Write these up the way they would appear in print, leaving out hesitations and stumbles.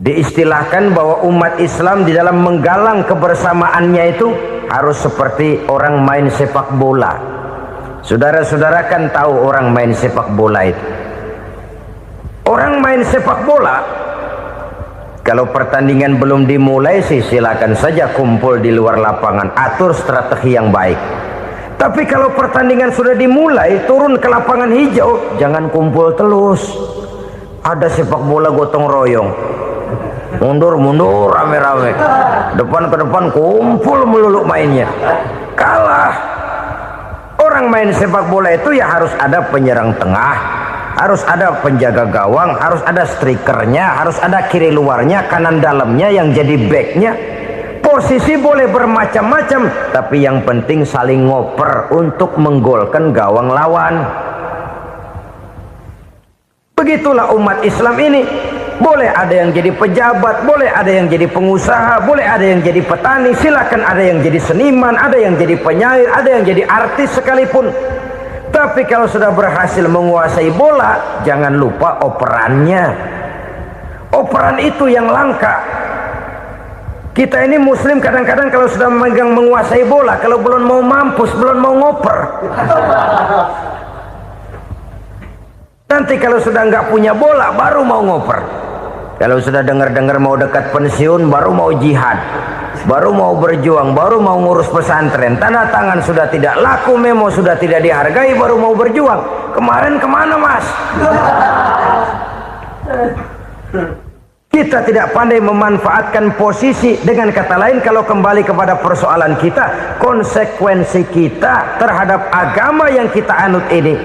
Diistilahkan bahwa umat Islam di dalam menggalang kebersamaannya itu harus seperti orang main sepak bola. Saudara-saudara kan tahu orang main sepak bola itu. Orang main sepak bola, kalau pertandingan belum dimulai sih silakan saja kumpul di luar lapangan, atur strategi yang baik. Tapi kalau pertandingan sudah dimulai, turun ke lapangan hijau, jangan kumpul terus. Ada sepak bola gotong royong, mundur-mundur rame-rame, depan ke depan kumpul melulu mainnya. Kalah. Orang main sepak bola itu ya harus ada penyerang tengah, harus ada penjaga gawang, harus ada strikernya, harus ada kiri luarnya, kanan dalamnya yang jadi backnya. Posisi boleh bermacam-macam, tapi yang penting saling ngoper untuk menggolkan gawang lawan. Begitulah umat Islam ini. Boleh ada yang jadi pejabat, boleh ada yang jadi pengusaha, boleh ada yang jadi petani, silakan ada yang jadi seniman, ada yang jadi penyair, ada yang jadi artis sekalipun. Tapi kalau sudah berhasil menguasai bola, jangan lupa operannya. Operan itu yang langka. Kita ini muslim kadang-kadang kalau sudah memegang menguasai bola, kalau belum mau mampus, belum mau ngoper. Nanti kalau sudah nggak punya bola, baru mau ngoper. Kalau sudah dengar-dengar mau dekat pensiun, baru mau jihad, baru mau berjuang, baru mau ngurus pesantren. Tanda tangan sudah tidak laku, memo sudah tidak dihargai, baru mau berjuang. Kemarin kemana mas? Kita tidak pandai memanfaatkan posisi. Dengan kata lain, kalau kembali kepada persoalan kita, konsekuensi kita terhadap agama yang kita anut ini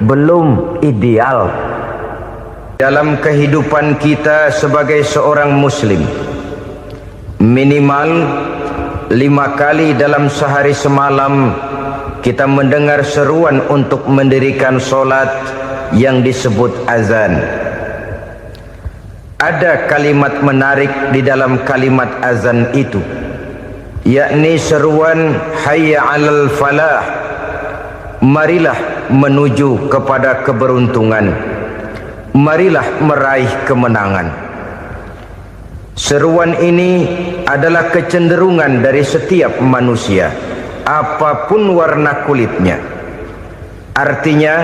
belum ideal. Dalam kehidupan kita sebagai seorang muslim, minimal 5 kali dalam sehari semalam kita mendengar seruan untuk mendirikan solat yang disebut azan. Ada kalimat menarik di dalam kalimat azan itu, yakni seruan hayya 'alal falah, marilah menuju kepada keberuntungan, marilah meraih kemenangan. Seruan ini adalah kecenderungan dari setiap manusia, apapun warna kulitnya. Artinya,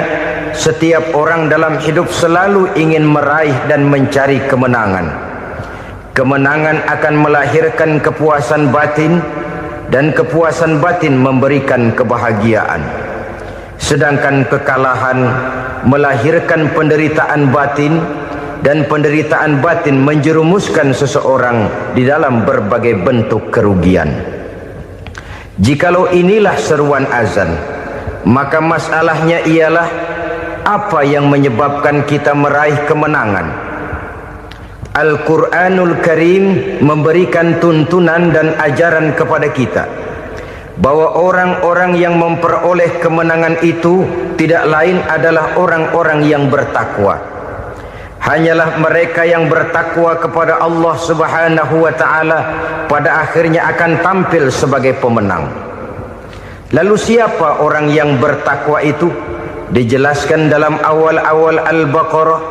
setiap orang dalam hidup selalu ingin meraih dan mencari kemenangan. Kemenangan akan melahirkan kepuasan batin, dan kepuasan batin memberikan kebahagiaan. Sedangkan kekalahan melahirkan penderitaan batin, dan penderitaan batin menjerumuskan seseorang di dalam berbagai bentuk kerugian. Jikalau inilah seruan azan, maka masalahnya ialah apa yang menyebabkan kita meraih kemenangan. Al-Quranul Karim memberikan tuntunan dan ajaran kepada kita bahwa orang-orang yang memperoleh kemenangan itu tidak lain adalah orang-orang yang bertakwa. Hanyalah mereka yang bertakwa kepada Allah Subhanahu wa ta'ala pada akhirnya akan tampil sebagai pemenang. Lalu siapa orang yang bertakwa itu? Dijelaskan dalam awal-awal Al-Baqarah,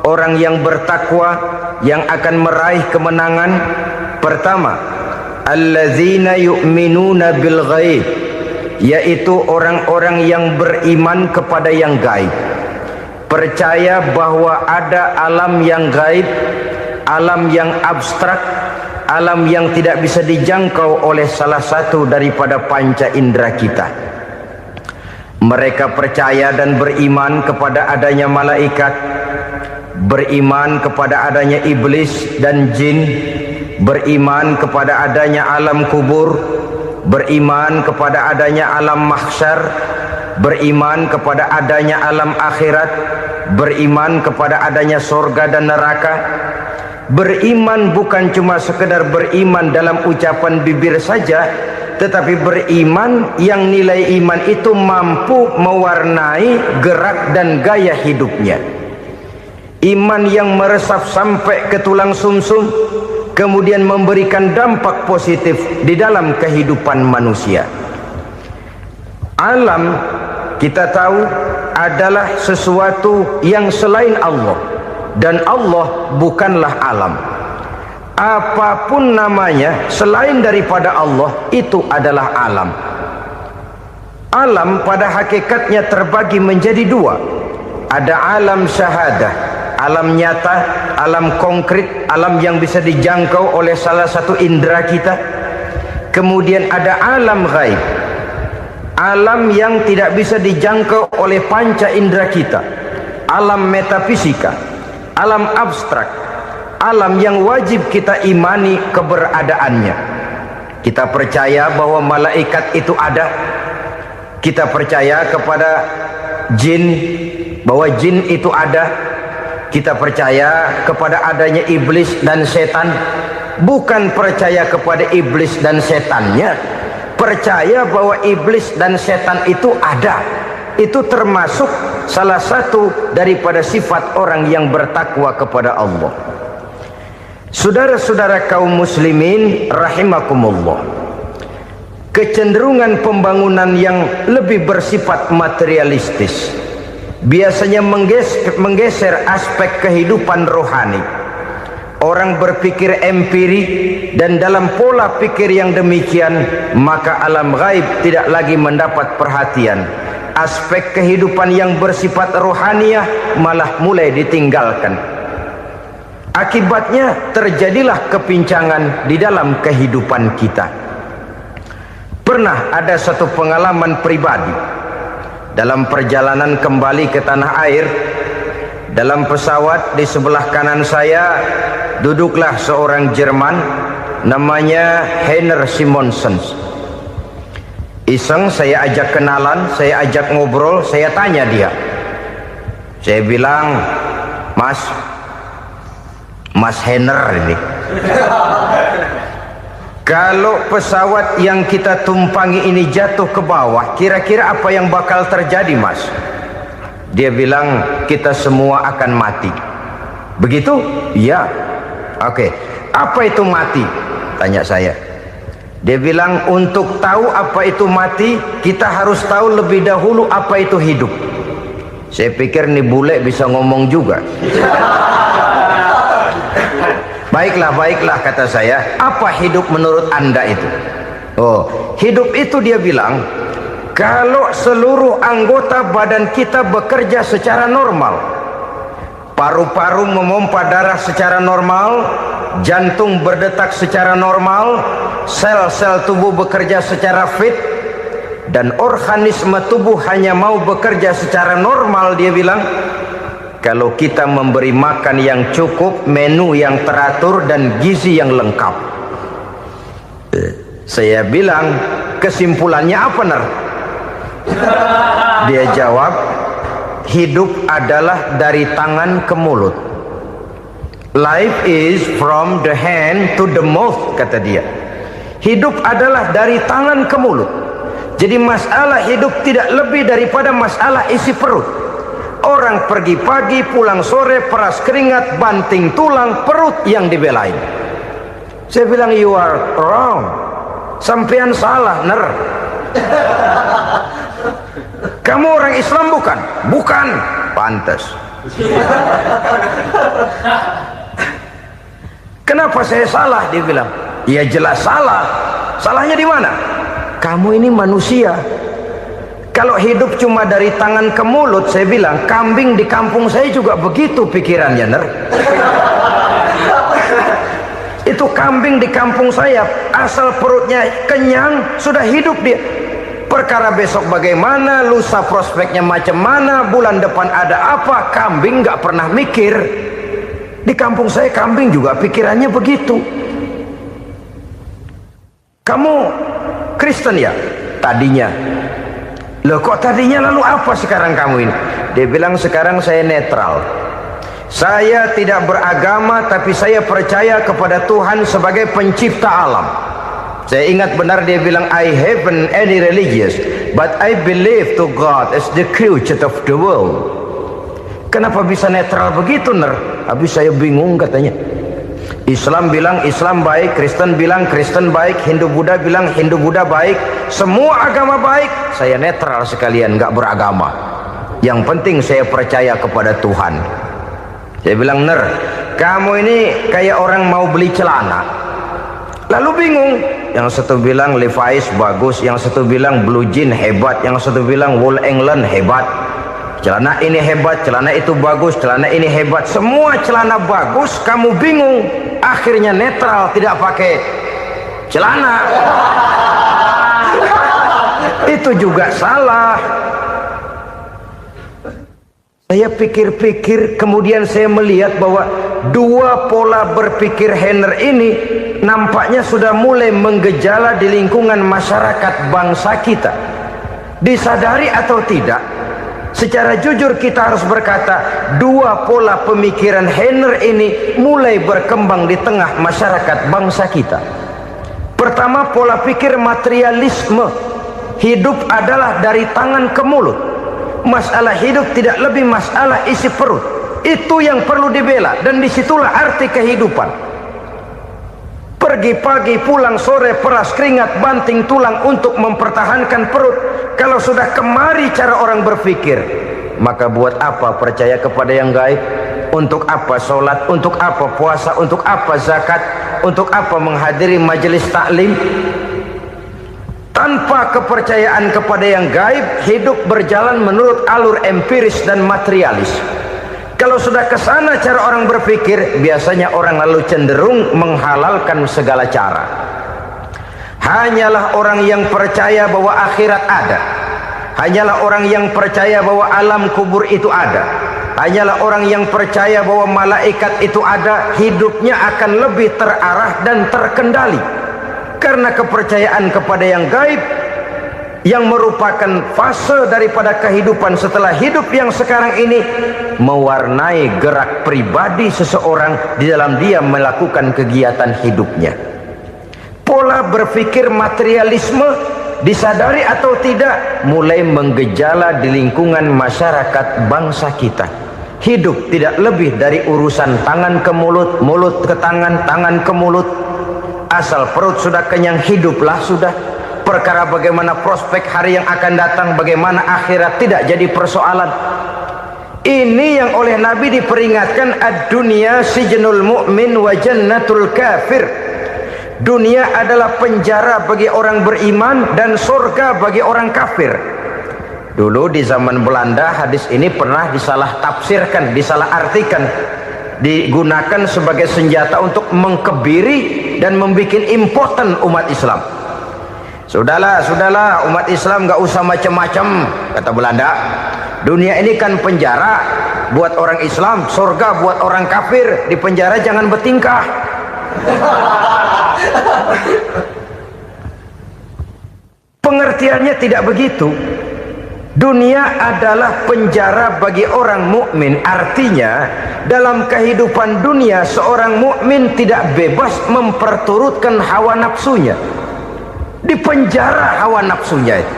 orang yang bertakwa yang akan meraih kemenangan. Pertama, allazina yu'minuna bil ghaib, yaitu orang-orang yang beriman kepada yang gaib, percaya bahwa ada alam yang gaib, alam yang abstrak, alam yang tidak bisa dijangkau oleh salah satu daripada panca indera kita. Mereka percaya dan beriman kepada adanya malaikat, beriman kepada adanya iblis dan jin, beriman kepada adanya alam kubur, beriman kepada adanya alam mahsyar, beriman kepada adanya alam akhirat, beriman kepada adanya surga dan neraka. Beriman bukan cuma sekedar beriman dalam ucapan bibir saja, tetapi beriman yang nilai iman itu mampu mewarnai gerak dan gaya hidupnya. Iman yang meresap sampai ke tulang sumsum, kemudian memberikan dampak positif di dalam kehidupan manusia. Alam, kita tahu, adalah sesuatu yang selain Allah, dan Allah bukanlah alam. apapun namanya selain daripada Allah itu adalah alam. Alam pada hakikatnya terbagi menjadi dua. Ada alam syahadah, alam nyata, alam konkret, alam yang bisa dijangkau oleh salah satu indera kita. Kemudian ada alam ghaib, alam yang tidak bisa dijangkau oleh panca indera kita, alam metafisika, alam abstrak, alam yang wajib kita imani keberadaannya. Kita percaya bahwa malaikat itu ada, kita percaya kepada jin, bahwa jin itu ada, kita percaya kepada adanya iblis dan setan. Bukan percaya kepada iblis dan setannya, percaya bahwa iblis dan setan itu ada. Itu termasuk salah satu daripada sifat orang yang bertakwa kepada Allah. Saudara-saudara kaum muslimin rahimakumullah, kecenderungan pembangunan yang lebih bersifat materialistis biasanya menggeser aspek kehidupan rohani. Orang berpikir empiri, dan dalam pola pikir yang demikian maka alam gaib tidak lagi mendapat perhatian. Aspek kehidupan yang bersifat rohaniah malah mulai ditinggalkan. Akibatnya terjadilah kepincangan di dalam kehidupan kita. Pernah ada satu pengalaman pribadi dalam perjalanan kembali ke tanah air. Dalam pesawat di sebelah kanan saya duduklah seorang Jerman namanya Heiner Simonsen. Iseng saya ajak kenalan, saya ajak ngobrol, saya tanya dia. Saya bilang, Mas Heiner ini, kalau pesawat yang kita tumpangi ini jatuh ke bawah, kira-kira apa yang bakal terjadi, Mas? Dia bilang, kita semua akan mati. Begitu? Iya. Oke. Apa itu mati? Tanya saya. Dia bilang, untuk tahu apa itu mati, kita harus tahu lebih dahulu apa itu hidup. Saya pikir nih bule bisa ngomong juga. Baiklah kata saya. Apa hidup menurut Anda itu? Oh, hidup itu dia bilang, kalau seluruh anggota badan kita bekerja secara normal, paru-paru memompa darah secara normal, jantung berdetak secara normal, sel-sel tubuh bekerja secara fit, dan organisme tubuh hanya mau bekerja secara normal, dia bilang, kalau kita memberi makan yang cukup, menu yang teratur, dan gizi yang lengkap. Saya bilang, kesimpulannya apa, Ner? Dia jawab, hidup adalah dari tangan ke mulut. Life is from the hand to the mouth, kata dia. Hidup adalah dari tangan ke mulut. Jadi masalah hidup tidak lebih daripada masalah isi perut. Orang pergi pagi, pulang sore, peras keringat, banting tulang, perut yang dibelain. Saya bilang, you are wrong. Sampean salah, Ner. Kamu orang Islam bukan? Bukan. Pantas. Kenapa saya salah? Dia bilang, ya jelas salah. Salahnya di mana? Kamu ini manusia. Kalau hidup cuma dari tangan ke mulut, saya bilang, kambing di kampung saya juga begitu pikirannya, Ner. Itu kambing di kampung saya, asal perutnya kenyang, sudah hidup dia. Perkara besok bagaimana, lusa prospeknya macam mana, bulan depan ada apa, kambing nggak pernah mikir. Di kampung saya kambing juga pikirannya begitu. Kamu Kristen ya? Tadinya. Loh kok tadinya, lalu apa sekarang kamu ini? Dia bilang, sekarang saya netral. Saya tidak beragama, tapi saya percaya kepada Tuhan sebagai pencipta alam. Saya ingat benar dia bilang, I haven't any religious, but I believe to God as the creator of the world. Kenapa bisa netral begitu, Ner? Habis saya bingung katanya. Islam bilang Islam baik, Kristen bilang Kristen baik, Hindu Buddha bilang Hindu Buddha baik, semua agama baik. Saya netral sekalian, nggak beragama. Yang penting saya percaya kepada Tuhan. Saya bilang, Ner, kamu ini kayak orang mau beli celana, lalu bingung. Yang satu bilang Levi's bagus, yang satu bilang Blue Jean hebat, yang satu bilang Wool England hebat. Celana ini hebat, celana itu bagus, celana ini hebat. Semua celana bagus, kamu bingung. Akhirnya netral, tidak pakai celana. Itu juga salah. Saya pikir-pikir, kemudian saya melihat bahwa dua pola berpikir Henner ini nampaknya sudah mulai menggejala di lingkungan masyarakat bangsa kita. Disadari atau tidak, secara jujur kita harus berkata, dua pola pemikiran Henner ini mulai berkembang di tengah masyarakat bangsa kita. Pertama, pola pikir materialisme. Hidup adalah dari tangan ke mulut. Masalah hidup tidak lebih masalah isi perut. Itu yang perlu dibela, dan disitulah arti kehidupan. Pergi pagi, pulang sore, peras keringat, banting tulang untuk mempertahankan perut. Kalau sudah kemari cara orang berpikir, maka buat apa percaya kepada yang gaib? Untuk apa sholat? Untuk apa puasa? Untuk apa zakat? Untuk apa menghadiri majelis taklim? Tanpa kepercayaan kepada yang gaib, hidup berjalan menurut alur empiris dan materialis. Kalau sudah ke sana cara orang berpikir, biasanya orang lalu cenderung menghalalkan segala cara. Hanyalah orang yang percaya bahwa akhirat ada, hanyalah orang yang percaya bahwa alam kubur itu ada, hanyalah orang yang percaya bahwa malaikat itu ada, hidupnya akan lebih terarah dan terkendali. Karena kepercayaan kepada yang gaib, yang merupakan fase daripada kehidupan setelah hidup yang sekarang ini, mewarnai gerak pribadi seseorang di dalam dia melakukan kegiatan hidupnya. Pola berpikir materialisme, disadari atau tidak, mulai menggejala di lingkungan masyarakat bangsa kita. Hidup tidak lebih dari urusan tangan ke mulut, mulut ke tangan, tangan ke mulut. Asal perut sudah kenyang, hiduplah sudah. Perkara bagaimana prospek hari yang akan datang, bagaimana akhirat, tidak jadi persoalan. Ini yang oleh Nabi diperingatkan, ad-dunya sijnul mu'min wa jannatul kafir. Dunia adalah penjara bagi orang beriman dan surga bagi orang kafir. Dulu di zaman Belanda hadis ini pernah disalah tafsirkan, disalah artikan, digunakan sebagai senjata untuk mengkebiri dan membuat impoten umat Islam. Sudahlah umat Islam gak usah macam-macam, kata Belanda. Dunia ini kan penjara buat orang Islam, surga buat orang kafir. Di penjara jangan bertingkah. Pengertiannya tidak begitu. Dunia adalah penjara bagi orang mukmin. Artinya dalam kehidupan dunia seorang mukmin tidak bebas memperturutkan hawa nafsunya. Di penjara hawa nafsunya itu.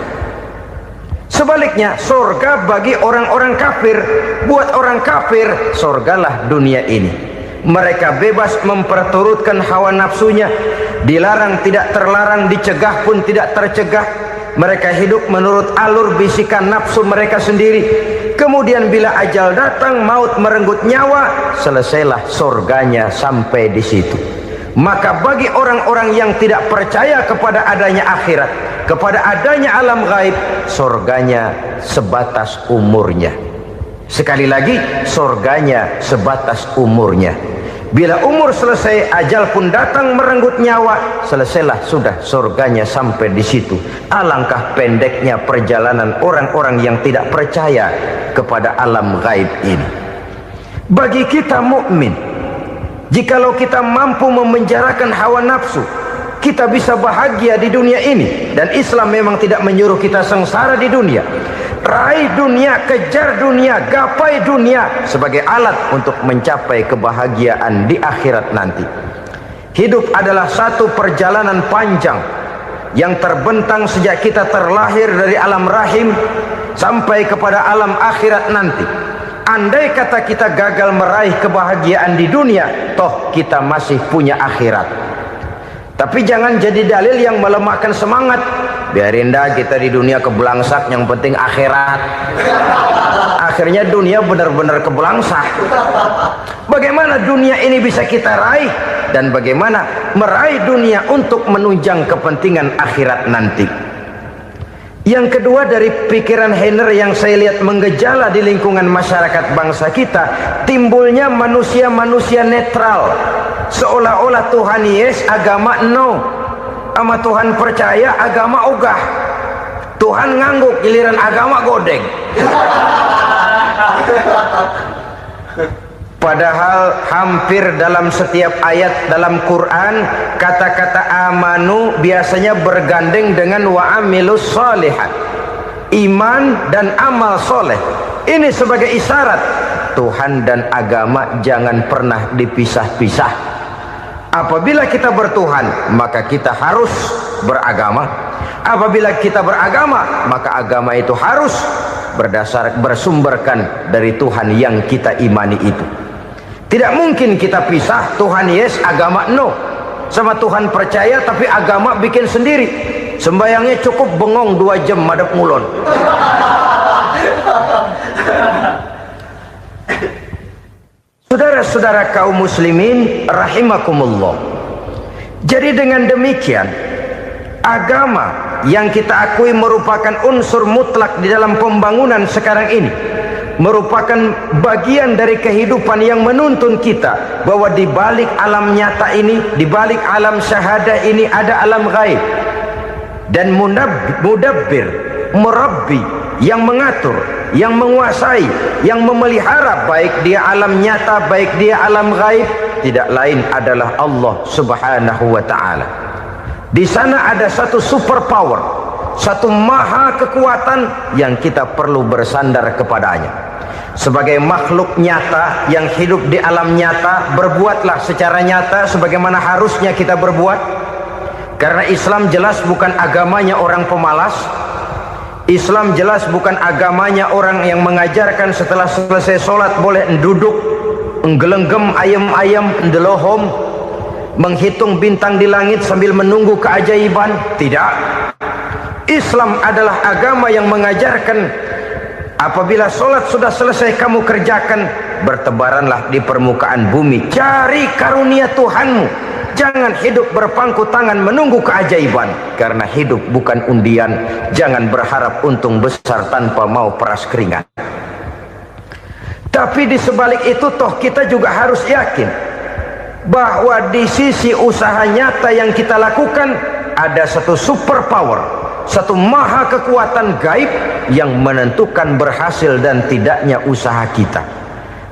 Sebaliknya surga bagi orang-orang kafir. Buat orang kafir, surgalah dunia ini. Mereka bebas memperturutkan hawa nafsunya. Dilarang tidak terlarang, dicegah pun tidak tercegah. Mereka hidup menurut alur bisikan nafsu mereka sendiri. Kemudian bila ajal datang, maut merenggut nyawa, selesailah surganya sampai di situ. Maka bagi orang-orang yang tidak percaya kepada adanya akhirat, kepada adanya alam gaib, surganya sebatas umurnya. Sekali lagi, surganya sebatas umurnya. Bila umur selesai, ajal pun datang merenggut nyawa, selesailah sudah surganya sampai di situ. Alangkah pendeknya perjalanan orang-orang yang tidak percaya kepada alam gaib ini. Bagi kita mukmin, jikalau kita mampu memenjarakan hawa nafsu, kita bisa bahagia di dunia ini. Dan Islam memang tidak menyuruh kita sengsara di dunia. Raih dunia, kejar dunia, gapai dunia sebagai alat untuk mencapai kebahagiaan di akhirat nanti. Hidup adalah satu perjalanan panjang yang terbentang sejak kita terlahir dari alam rahim sampai kepada alam akhirat nanti. Andai kata kita gagal meraih kebahagiaan di dunia, toh kita masih punya akhirat. Tapi jangan jadi dalil yang melemahkan semangat. Biarin dah kita di dunia kebelangsak, yang penting akhirat. Akhirnya dunia benar-benar kebelangsak. Bagaimana dunia ini bisa kita raih, dan bagaimana meraih dunia untuk menunjang kepentingan akhirat nanti. Yang kedua, dari pikiran Heiner yang saya lihat menggejala di lingkungan masyarakat bangsa kita, timbulnya manusia-manusia netral, seolah-olah Tuhan yes, agama no, sama Tuhan percaya, agama ogah. Tuhan ngangguk, giliran agama godeng. Padahal hampir dalam setiap ayat dalam Quran, kata-kata amanu biasanya bergandeng dengan wa amilus sholihat, iman dan amal soleh. Ini sebagai isyarat Tuhan dan agama jangan pernah dipisah-pisah. Apabila kita bertuhan, maka kita harus beragama. Apabila kita beragama, maka agama itu harus bersumberkan dari Tuhan yang kita imani itu. Tidak mungkin kita pisah, Tuhan yes, agama no. Sama Tuhan percaya tapi agama bikin sendiri. Sembayangnya cukup bengong 2 jam madep ngulon. Saudara-saudara kaum muslimin rahimakumullah. Jadi dengan demikian, agama yang kita akui merupakan unsur mutlak di dalam pembangunan sekarang ini, merupakan bagian dari kehidupan yang menuntun kita bahwa di balik alam nyata ini, di balik alam syahadah ini ada alam gaib. Dan mudabbir, murabbi, yang mengatur, yang menguasai, yang memelihara baik dia alam nyata, baik dia alam gaib, tidak lain adalah Allah Subhanahu wa ta'ala. Di sana ada satu super power, satu maha kekuatan yang kita perlu bersandar kepadanya. Sebagai makhluk nyata yang hidup di alam nyata, berbuatlah secara nyata sebagaimana harusnya kita berbuat. Karena Islam jelas bukan agamanya orang pemalas. Islam jelas bukan agamanya orang yang mengajarkan setelah selesai sholat boleh duduk, nggelenggem ayam-ayam, ndelohom, menghitung bintang di langit sambil menunggu keajaiban. Tidak. Islam adalah agama yang mengajarkan apabila sholat sudah selesai kamu kerjakan, bertebaranlah di permukaan bumi, cari karunia Tuhanmu. Jangan hidup berpangku tangan menunggu keajaiban, karena hidup bukan undian. Jangan berharap untung besar tanpa mau peras keringat. Tapi di sebalik itu toh kita juga harus yakin bahwa di sisi usaha nyata yang kita lakukan ada satu super power, satu maha kekuatan gaib yang menentukan berhasil dan tidaknya usaha kita.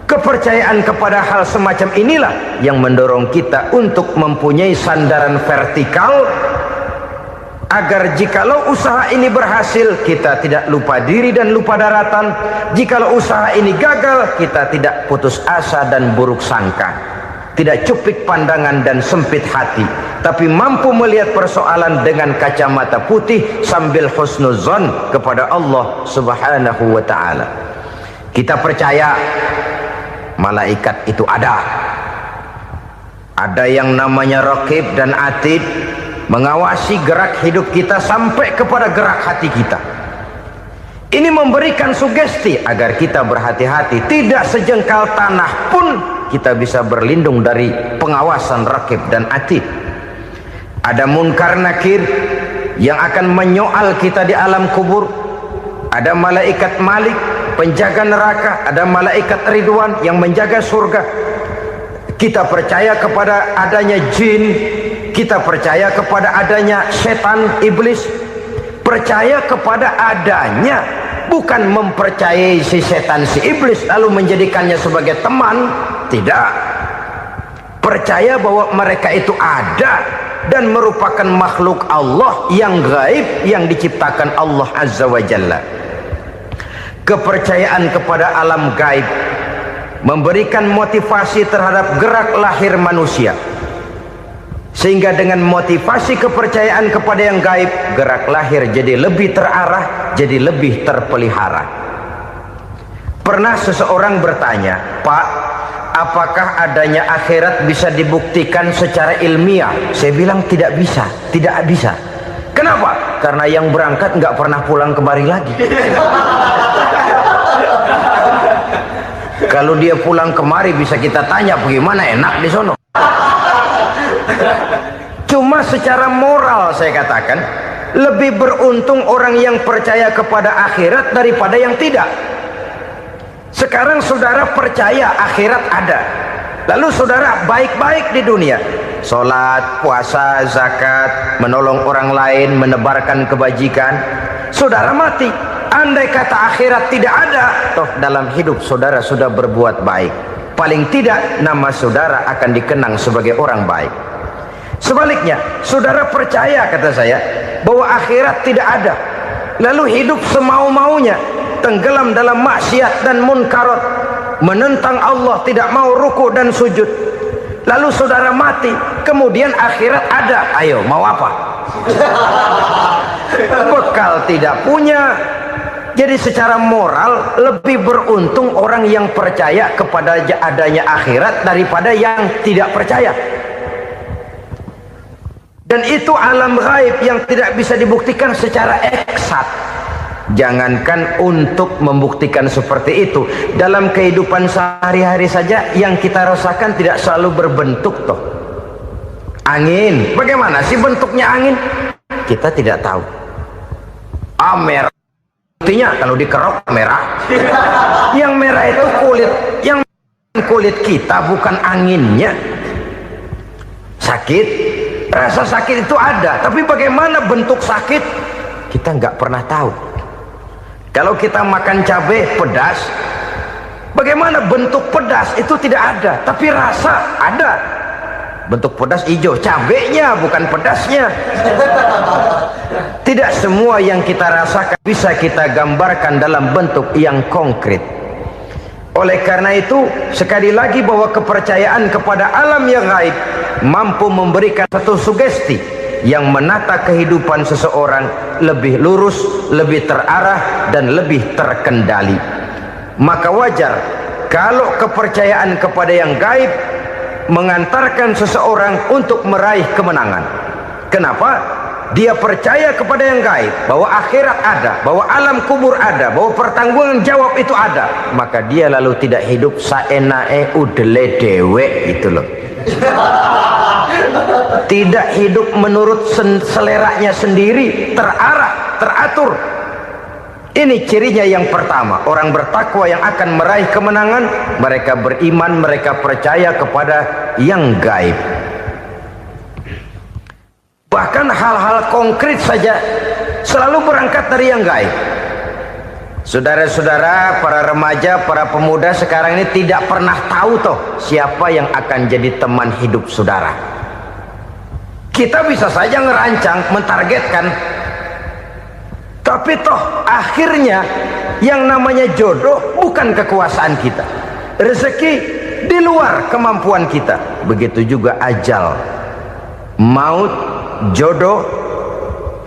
Kepercayaan kepada hal semacam inilah yang mendorong kita untuk mempunyai sandaran vertikal, agar jikalau usaha ini berhasil, kita tidak lupa diri dan lupa daratan. Jikalau usaha ini gagal, kita tidak putus asa dan buruk sangka, tidak cupik pandangan dan sempit hati, tapi mampu melihat persoalan dengan kacamata putih sambil husnuzon kepada Allah Subhanahu wa ta'ala. Kita percaya malaikat itu ada yang namanya raqib dan atid, mengawasi gerak hidup kita sampai kepada gerak hati kita. Ini memberikan sugesti agar kita berhati-hati, tidak sejengkal tanah pun kita bisa berlindung dari pengawasan raqib dan atid. Ada munkar nakir yang akan menyoal kita di alam kubur. Ada malaikat Malik, penjaga neraka. Ada malaikat Ridwan yang menjaga surga. Kita percaya kepada adanya jin, kita percaya kepada adanya setan, iblis. Percaya kepada adanya, bukan mempercayai si setan, si iblis lalu menjadikannya sebagai teman. Tidak. Percaya bahwa mereka itu ada dan merupakan makhluk Allah yang gaib yang diciptakan Allah Azza wa Jalla. Kepercayaan kepada alam gaib memberikan motivasi terhadap gerak lahir manusia, sehingga dengan motivasi kepercayaan kepada yang gaib, gerak lahir jadi lebih terarah, jadi lebih terpelihara. Pernah seseorang bertanya, "Pak, apakah adanya akhirat bisa dibuktikan secara ilmiah?" Saya bilang tidak bisa, tidak bisa. Kenapa? Karena yang berangkat nggak pernah pulang kembali lagi. Kalau dia pulang kemari bisa kita tanya bagaimana enak di sono. Cuma secara moral saya katakan, lebih beruntung orang yang percaya kepada akhirat daripada yang tidak. Sekarang saudara percaya akhirat ada, lalu saudara baik-baik di dunia, sholat, puasa, zakat, menolong orang lain, menebarkan kebajikan. Saudara mati, andai kata akhirat tidak ada, toh dalam hidup saudara sudah berbuat baik, paling tidak nama saudara akan dikenang sebagai orang baik. Sebaliknya, saudara percaya, kata saya, bahwa akhirat tidak ada, lalu hidup semau-maunya, tenggelam dalam maksiat dan munkarat, menentang Allah, tidak mau ruku dan sujud, lalu saudara mati, kemudian akhirat ada, ayo mau apa? Bekal tidak punya. Jadi secara moral lebih beruntung orang yang percaya kepada adanya akhirat daripada yang tidak percaya. Dan itu alam gaib yang tidak bisa dibuktikan secara eksakt. Jangankan untuk membuktikan seperti itu, dalam kehidupan sehari-hari saja yang kita rasakan tidak selalu berbentuk toh. Angin, bagaimana sih bentuknya angin? Kita tidak tahu. Merah, buktinya kalau dikerok merah. Yang merah itu kulit, yang kulit kita bukan anginnya. Sakit, rasa sakit itu ada, tapi bagaimana bentuk sakit kita nggak pernah tahu. Kalau kita makan cabai pedas, bagaimana bentuk pedas itu tidak ada, tapi rasa ada. Bentuk pedas hijau, cabenya bukan pedasnya. Tidak semua yang kita rasakan bisa kita gambarkan dalam bentuk yang konkret. Oleh karena itu, sekali lagi bahwa kepercayaan kepada alam yang gaib mampu memberikan satu sugesti yang menata kehidupan seseorang lebih lurus, lebih terarah, dan lebih terkendali. Maka wajar kalau kepercayaan kepada yang gaib mengantarkan seseorang untuk meraih kemenangan. Kenapa? Dia percaya kepada yang gaib, bahwa akhirat ada, bahwa alam kubur ada, bahwa pertanggungan jawab itu ada. Maka dia lalu tidak hidup saenae udele dewe, itu loh. Tidak hidup menurut seleranya sendiri, terarah, teratur. Ini cirinya yang pertama, orang bertakwa yang akan meraih kemenangan, mereka beriman, mereka percaya kepada yang gaib. Bahkan hal-hal konkret saja selalu berangkat dari yang gaib. Saudara-saudara, para remaja, para pemuda sekarang ini tidak pernah tahu toh siapa yang akan jadi teman hidup saudara. Kita bisa saja ngerancang, mentargetkan, tapi toh akhirnya yang namanya jodoh bukan kekuasaan kita, rezeki di luar kemampuan kita. Begitu juga ajal, maut, jodoh,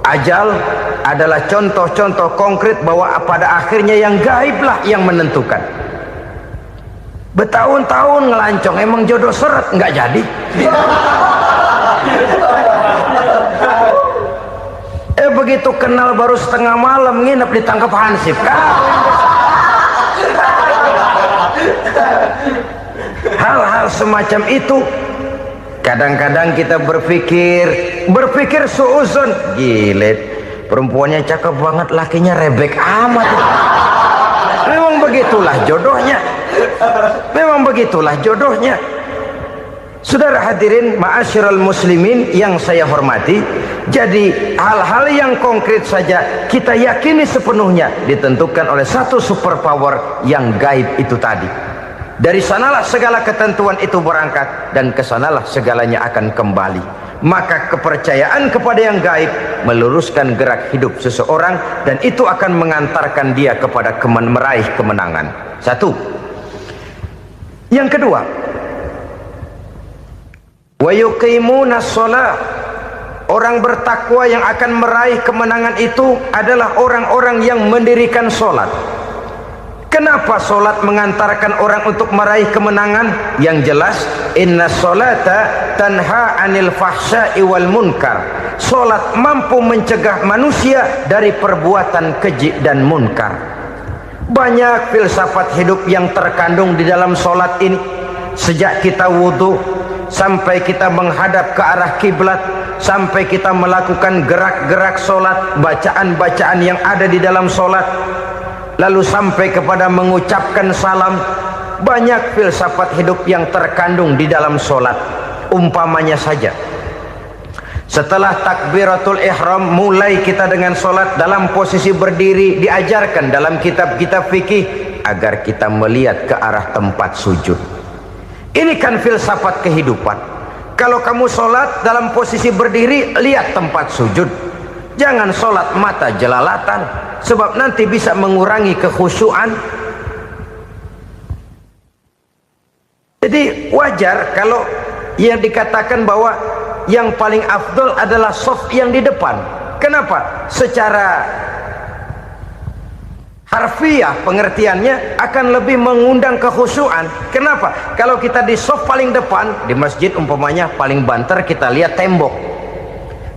ajal adalah contoh-contoh konkret bahwa pada akhirnya yang gaiblah yang menentukan. Bertahun-tahun ngelancong, emang jodoh seret nggak jadi. Begitu kenal baru setengah malam nginep ditangkap hansip kan. Hal-hal semacam itu kadang-kadang kita berpikir suuzon, gilet, perempuannya cakep banget, lakinya rebek amat. Memang begitulah jodohnya. Memang begitulah jodohnya. Saudara hadirin ma'asyiral muslimin yang saya hormati, jadi hal-hal yang konkret saja kita yakini sepenuhnya ditentukan oleh satu superpower yang gaib itu tadi. Dari sanalah segala ketentuan itu berangkat dan kesanalah segalanya akan kembali. Maka kepercayaan kepada yang gaib meluruskan gerak hidup seseorang dan itu akan mengantarkan dia kepada meraih kemenangan. Satu. Yang kedua, wa yuqimuna shalah. Orang bertakwa yang akan meraih kemenangan itu adalah orang-orang yang mendirikan sholat. Kenapa sholat mengantarkan orang untuk meraih kemenangan? Yang jelas, inna sholata tanha anil fahsya'i wal munkar. Sholat mampu mencegah manusia dari perbuatan keji dan munkar. Banyak filsafat hidup yang terkandung di dalam solat ini. Sejak kita wudhu sampai kita menghadap ke arah kiblat, sampai kita melakukan gerak-gerak solat, bacaan-bacaan yang ada di dalam solat, lalu sampai kepada mengucapkan salam. Banyak filsafat hidup yang terkandung di dalam solat. Umpamanya saja, setelah takbiratul ihram, mulai kita dengan solat dalam posisi berdiri. Diajarkan dalam kitab-kitab fikih agar kita melihat ke arah tempat sujud. Ini kan filsafat kehidupan. Kalau kamu solat dalam posisi berdiri, lihat tempat sujud. Jangan solat mata jelalatan, sebab nanti bisa mengurangi kekhusyuan. Jadi wajar kalau yang dikatakan bahwa yang paling afdol adalah shaf yang di depan. Kenapa? Secara harfiah pengertiannya akan lebih mengundang kekhusyuan. Kenapa? Kalau kita di shaf paling depan di masjid umpamanya paling banter, kita lihat tembok.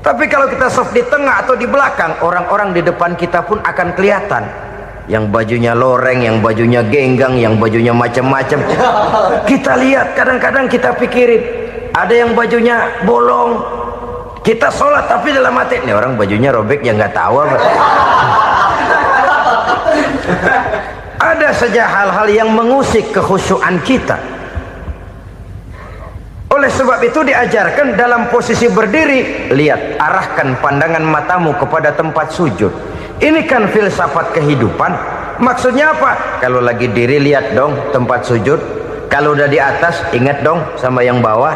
Tapi kalau kita shaf di tengah atau di belakang, orang-orang di depan kita pun akan kelihatan. Yang bajunya loreng, yang bajunya genggang, yang bajunya macam-macam. Kita lihat, kadang-kadang kita pikirin, ada yang bajunya bolong. Kita sholat tapi dalam hati, nih orang bajunya robek, yang nggak tahu apa. Ada saja hal-hal yang mengusik kekhusyuan kita. Oleh sebab itu diajarkan dalam posisi berdiri, lihat, arahkan pandangan matamu kepada tempat sujud. Ini kan filsafat kehidupan. Maksudnya apa? Kalau lagi diri, lihat dong tempat sujud. Kalau udah di atas, ingat dong sama yang bawah.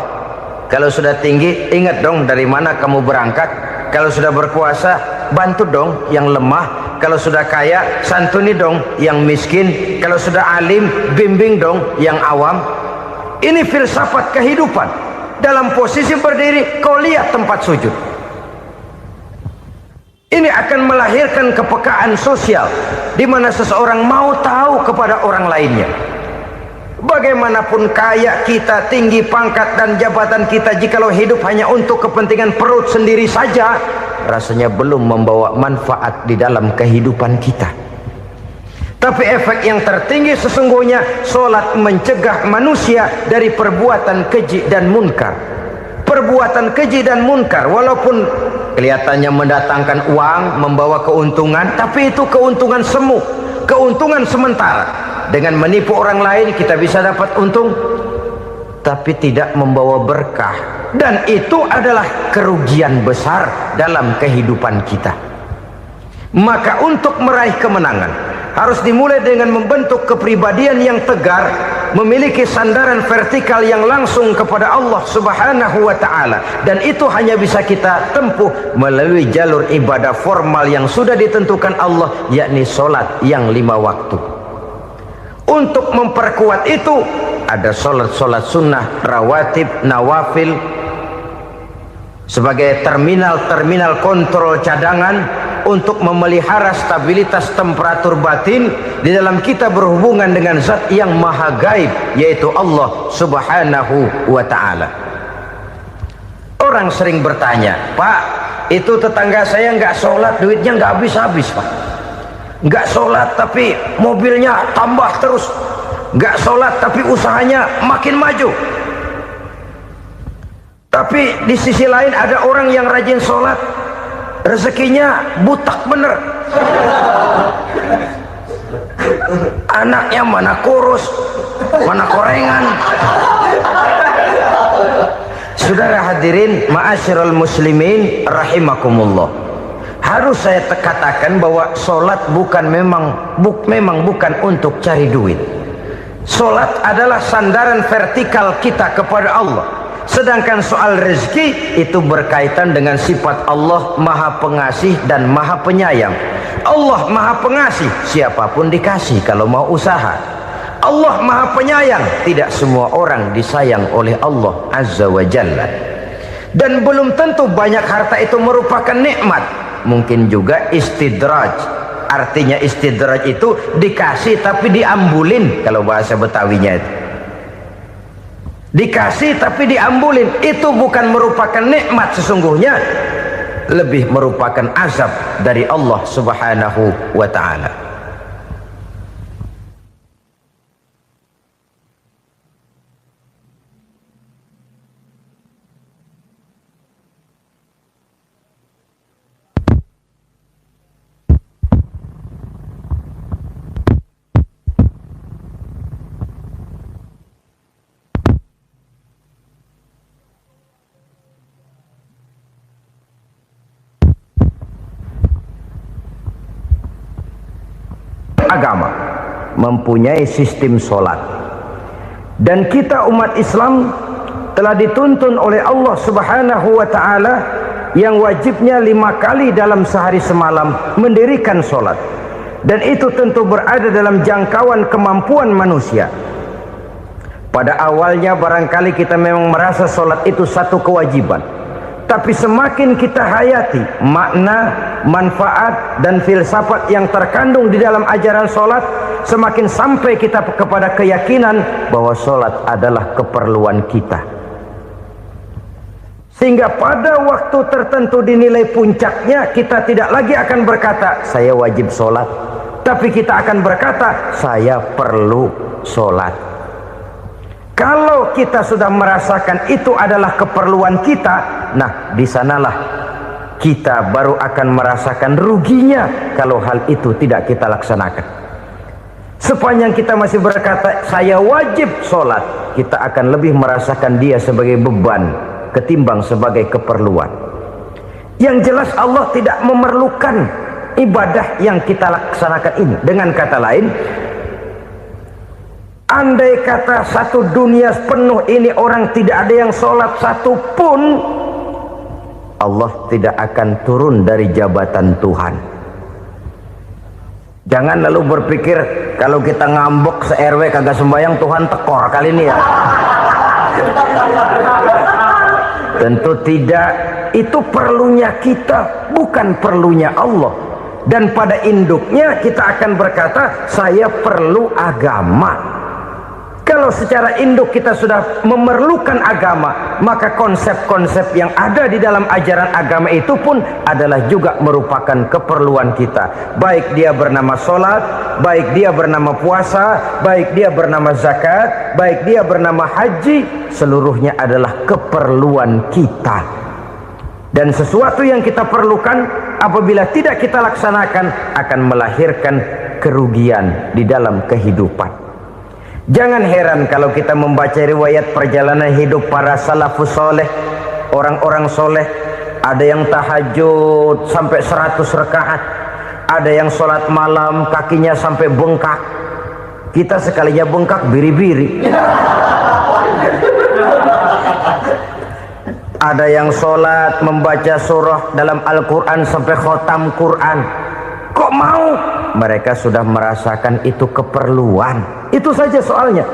Kalau sudah tinggi, ingat dong dari mana kamu berangkat. Kalau sudah berkuasa, bantu dong yang lemah. Kalau sudah kaya, santuni dong yang miskin. Kalau sudah alim, bimbing dong yang awam. Ini filsafat kehidupan. Dalam posisi berdiri, kau lihat tempat sujud. Ini akan melahirkan kepekaan sosial, di mana seseorang mau tahu kepada orang lainnya. Bagaimanapun kaya kita, tinggi pangkat dan jabatan kita, jikalau hidup hanya untuk kepentingan perut sendiri saja, rasanya belum membawa manfaat di dalam kehidupan kita. Tapi efek yang tertinggi sesungguhnya, solat mencegah manusia dari perbuatan keji dan munkar. Perbuatan keji dan munkar, walaupun kelihatannya mendatangkan uang, membawa keuntungan, tapi itu keuntungan semu, keuntungan sementara. Dengan menipu orang lain kita bisa dapat untung, tapi tidak membawa berkah. Dan itu adalah kerugian besar dalam kehidupan kita. Maka untuk meraih kemenangan harus dimulai dengan membentuk kepribadian yang tegar, memiliki sandaran vertikal yang langsung kepada Allah Subhanahu wa ta'ala. Dan itu hanya bisa kita tempuh melalui jalur ibadah formal yang sudah ditentukan Allah, yakni solat yang 5 waktu. Untuk memperkuat itu ada solat-solat sunnah, rawatib, nawafil sebagai terminal-terminal kontrol cadangan untuk memelihara stabilitas temperatur batin di dalam kita berhubungan dengan zat yang maha gaib, yaitu Allah Subhanahu wa ta'ala. Orang sering bertanya, Pak, itu tetangga saya nggak sholat, duitnya nggak habis-habis, Pak. Nggak sholat tapi mobilnya tambah terus. Nggak sholat tapi usahanya makin maju. Tapi di sisi lain ada orang yang rajin sholat, rezekinya butak bener. Anaknya mana kurus, mana korengan. Saudara hadirin ma'asyiral muslimin rahimakumullah, harus saya katakan bahwa solat memang bukan untuk cari duit. Solat adalah sandaran vertikal kita kepada Allah. Sedangkan soal rezeki itu berkaitan dengan sifat Allah maha pengasih dan maha penyayang. Allah maha pengasih, siapapun dikasih kalau mau usaha. Allah maha penyayang, tidak semua orang disayang oleh Allah Azza wa Jalla. Dan belum tentu banyak harta itu merupakan nikmat. Mungkin juga istidraj. Artinya istidraj itu dikasih tapi diambulin, kalau bahasa Betawinya itu. Dikasih tapi diambulin, itu bukan merupakan nikmat sesungguhnya, lebih merupakan azab dari Allah Subhanahu wa ta'ala. agama mempunyai sistem sholat. Dan kita umat Islam telah dituntun oleh Allah Subhanahu wa ta'ala yang wajibnya 5 kali dalam sehari semalam mendirikan sholat. Dan itu tentu berada dalam jangkauan kemampuan manusia. Pada awalnya barangkali kita memang merasa sholat itu satu kewajiban, tapi semakin kita hayati makna, manfaat dan filsafat yang terkandung di dalam ajaran sholat, semakin sampai kita kepada keyakinan bahwa sholat adalah keperluan kita. Sehingga pada waktu tertentu dinilai puncaknya, kita tidak lagi akan berkata saya wajib sholat, tapi kita akan berkata saya perlu sholat. Kalau kita sudah merasakan itu adalah keperluan kita, nah di sanalah kita baru akan merasakan ruginya kalau hal itu tidak kita laksanakan. Sepanjang kita masih berkata saya wajib sholat, kita akan lebih merasakan dia sebagai beban ketimbang sebagai keperluan. Yang jelas Allah tidak memerlukan ibadah yang kita laksanakan ini. Dengan kata lain, andai kata satu dunia penuh ini orang tidak ada yang sholat satu pun, Allah tidak akan turun dari jabatan Tuhan. Jangan lalu berpikir kalau kita ngambek se-RW kagak sembahyang Tuhan tekor kali ini ya. Tentu tidak. Itu perlunya kita, bukan perlunya Allah. Dan pada induknya kita akan berkata saya perlu agama. Kalau secara induk kita sudah memerlukan agama, maka konsep-konsep yang ada di dalam ajaran agama itu pun adalah juga merupakan keperluan kita. Baik dia bernama sholat, baik dia bernama puasa, baik dia bernama zakat, baik dia bernama haji, seluruhnya adalah keperluan kita. Dan sesuatu yang kita perlukan apabila tidak kita laksanakan akan melahirkan kerugian di dalam kehidupan. Jangan heran kalau kita membaca riwayat perjalanan hidup para salafus soleh, orang-orang soleh. Ada yang tahajud sampai 100 rakaat, ada yang sholat malam kakinya sampai bengkak. Kita sekalinya bengkak biri-biri. Ada yang sholat membaca surah dalam Al-Quran sampai khotam Quran. Kok mau? Mereka sudah merasakan itu keperluan. Itu saja soalnya.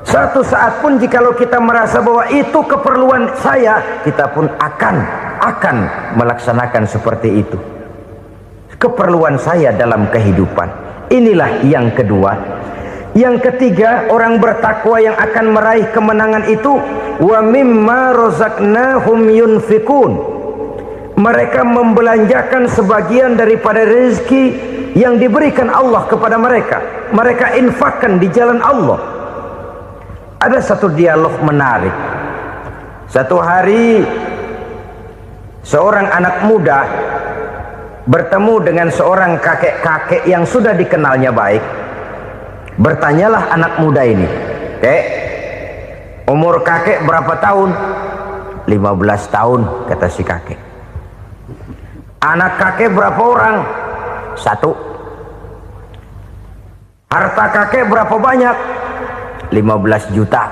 Satu saat pun jikalau kita merasa bahwa itu keperluan saya, kita pun akan melaksanakan seperti itu. Keperluan saya dalam kehidupan. Inilah yang kedua. Yang ketiga, orang bertakwa yang akan meraih kemenangan itu, wa mimma razaqnahum yunfikun. Mereka membelanjakan sebagian daripada rezeki yang diberikan Allah kepada mereka. Mereka infakkan di jalan Allah. Ada satu dialog menarik. Satu hari seorang anak muda bertemu dengan seorang kakek-kakek yang sudah dikenalnya baik. Bertanyalah anak muda ini, "Kek, umur kakek berapa tahun?" 15 tahun, kata si kakek. "Anak kakek berapa orang?" 1. "Harta kakek berapa banyak?" 15 juta.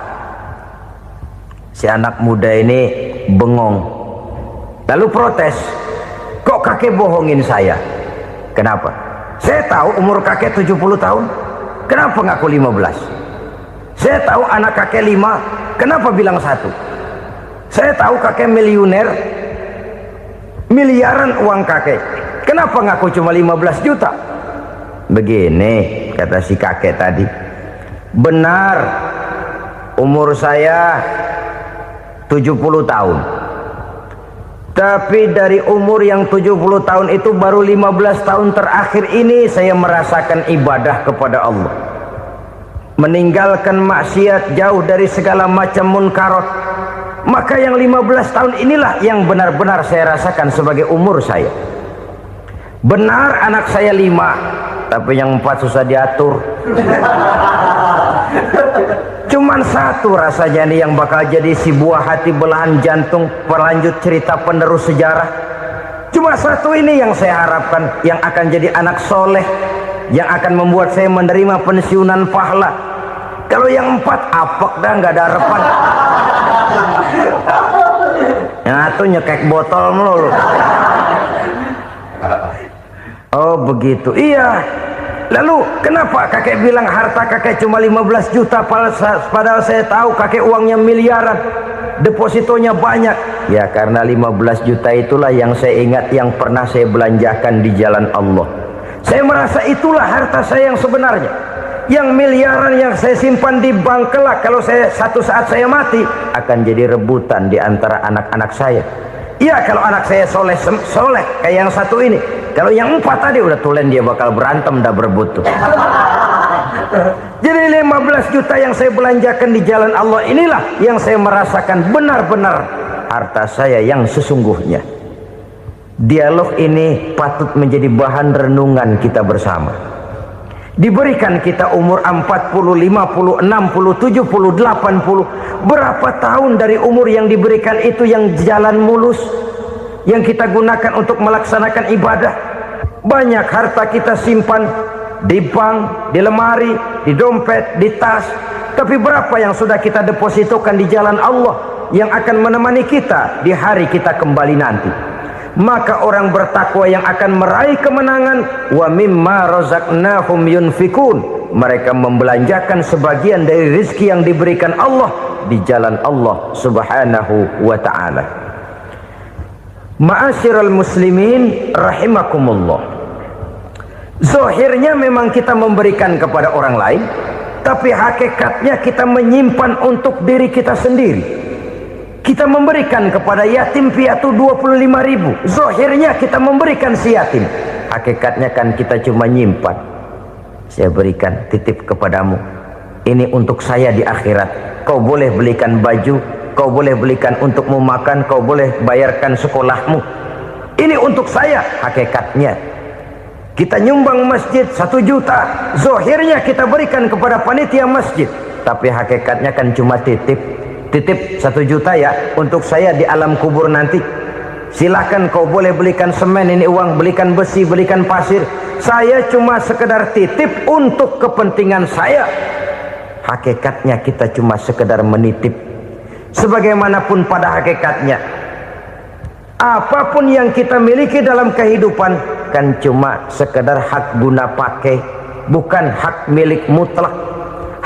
Si anak muda ini bengong, lalu protes, "Kok kakek bohongin saya?" "Kenapa?" "Saya tahu umur kakek 70 tahun. Kenapa ngaku 15? Saya tahu anak kakek 5. Kenapa bilang 1? Saya tahu kakek miliuner, miliaran uang kakek. Kenapa ngaku cuma 15 juta? Begini, kata si kakek tadi. Benar, umur saya 70 tahun. Tapi dari umur yang 70 tahun itu baru 15 tahun terakhir ini saya merasakan ibadah kepada Allah. Meninggalkan maksiat, jauh dari segala macam munkarat. Maka yang 15 tahun inilah yang benar-benar saya rasakan sebagai umur saya. Benar anak saya 5, tapi yang 4 susah diatur. Cuman 1 rasanya nih yang bakal jadi si buah hati belahan jantung pelanjut cerita penerus sejarah. Cuma 1 ini yang saya harapkan yang akan jadi anak soleh, yang akan membuat saya menerima pensiunan pahala. Kalau yang 4 apek dah, nggak ada harapan. Yang satu nyekek botol melulu. Oh begitu, iya. Lalu kenapa kakek bilang harta kakek cuma 15 juta padahal saya tahu kakek uangnya miliaran, depositonya banyak? Ya karena 15 juta itulah yang saya ingat yang pernah saya belanjakan di jalan Allah. Saya merasa itulah harta saya yang sebenarnya. Yang miliaran yang saya simpan di bank kelak kalau satu saat saya mati akan jadi rebutan di antara anak-anak saya. Iya kalau anak saya soleh kayak yang satu ini. Kalau yang 4 tadi udah tulen dia bakal berantem dah berebut tuh. Jadi 15 juta yang saya belanjakan di jalan Allah inilah yang saya merasakan benar-benar harta saya yang sesungguhnya. Dialog ini patut menjadi bahan renungan kita bersama. Diberikan kita umur 40, 50, 60, 70, 80. Berapa tahun dari umur yang diberikan itu yang jalan mulus, yang kita gunakan untuk melaksanakan ibadah? Banyak harta kita simpan di bank, di lemari, di dompet, di tas. Tapi berapa yang sudah kita depositokan di jalan Allah yang akan menemani kita di hari kita kembali nanti? Maka orang bertakwa yang akan meraih kemenangan, wa mimma razaqnahum yunfikun, mereka membelanjakan sebagian dari rezeki yang diberikan Allah di jalan Allah subhanahu wa ta'ala. Ma'asyiral muslimin rahimakumullah, zahirnya memang kita memberikan kepada orang lain, tapi hakikatnya kita menyimpan untuk diri kita sendiri. Kita memberikan kepada yatim piatu 25.000. Zahirnya kita memberikan si yatim, hakikatnya kan kita cuma nyimpan. Saya berikan, titip kepadamu, ini untuk saya di akhirat. Kau boleh belikan baju, kau boleh belikan untukmu makan, kau boleh bayarkan sekolahmu. Ini untuk saya. Hakikatnya kita nyumbang masjid 1 juta, zahirnya kita berikan kepada panitia masjid, tapi hakikatnya kan cuma titip 1 juta ya untuk saya di alam kubur nanti. Silahkan kau boleh belikan semen, ini uang, belikan besi, belikan pasir. Saya cuma sekedar titip untuk kepentingan saya. Hakikatnya kita cuma sekedar menitip. Sebagaimanapun pada hakikatnya, apapun yang kita miliki dalam kehidupan kan cuma sekedar hak guna pakai, bukan hak milik mutlak.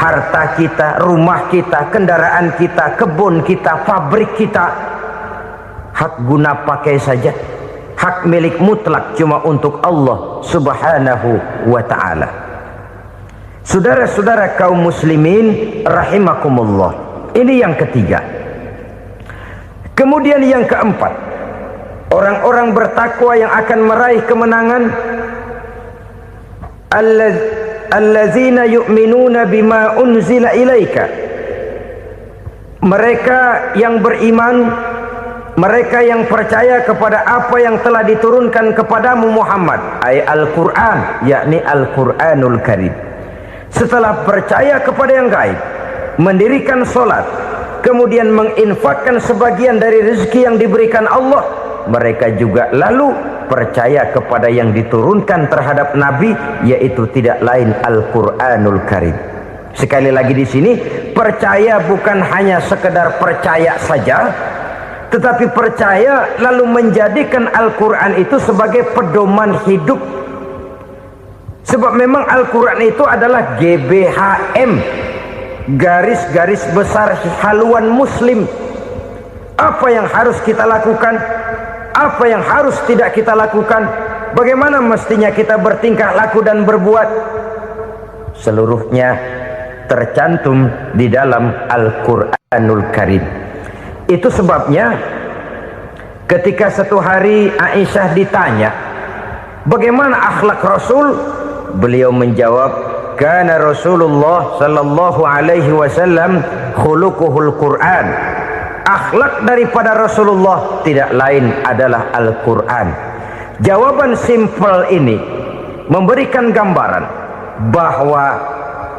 Harta kita, rumah kita, kendaraan kita, kebun kita, pabrik kita, hak guna pakai saja. Hak milik mutlak cuma untuk Allah subhanahu wa ta'ala. Saudara-saudara kaum muslimin rahimakumullah, ini yang ketiga. Kemudian yang keempat, orang-orang bertakwa yang akan meraih kemenangan, allazina yu'minuna bima unzila ilaika, mereka yang beriman, mereka yang percaya kepada apa yang telah diturunkan kepadamu Muhammad, ay Al-Quran, yakni Al-Quranul Karim. Setelah percaya kepada yang gaib, mendirikan solat, kemudian menginfakkan sebagian dari rezeki yang diberikan Allah, mereka juga lalu percaya kepada yang diturunkan terhadap Nabi, yaitu tidak lain Al-Quranul Karim. Sekali lagi di sini, percaya bukan hanya sekedar percaya saja, tetapi percaya lalu menjadikan Al-Quran itu sebagai pedoman hidup. Sebab memang Al-Quran itu adalah GBHM, garis-garis besar haluan muslim. Apa yang harus kita lakukan, apa yang harus tidak kita lakukan, bagaimana mestinya kita bertingkah laku dan berbuat, seluruhnya tercantum di dalam Al-Quranul Karim. Itu sebabnya ketika satu hari Aisyah ditanya bagaimana akhlak Rasul, beliau menjawab, kana Rasulullah sallallahu alaihi wasallam khuluquhul Quran. Akhlak daripada Rasulullah tidak lain adalah Al-Quran. Jawaban simpel ini memberikan gambaran bahwa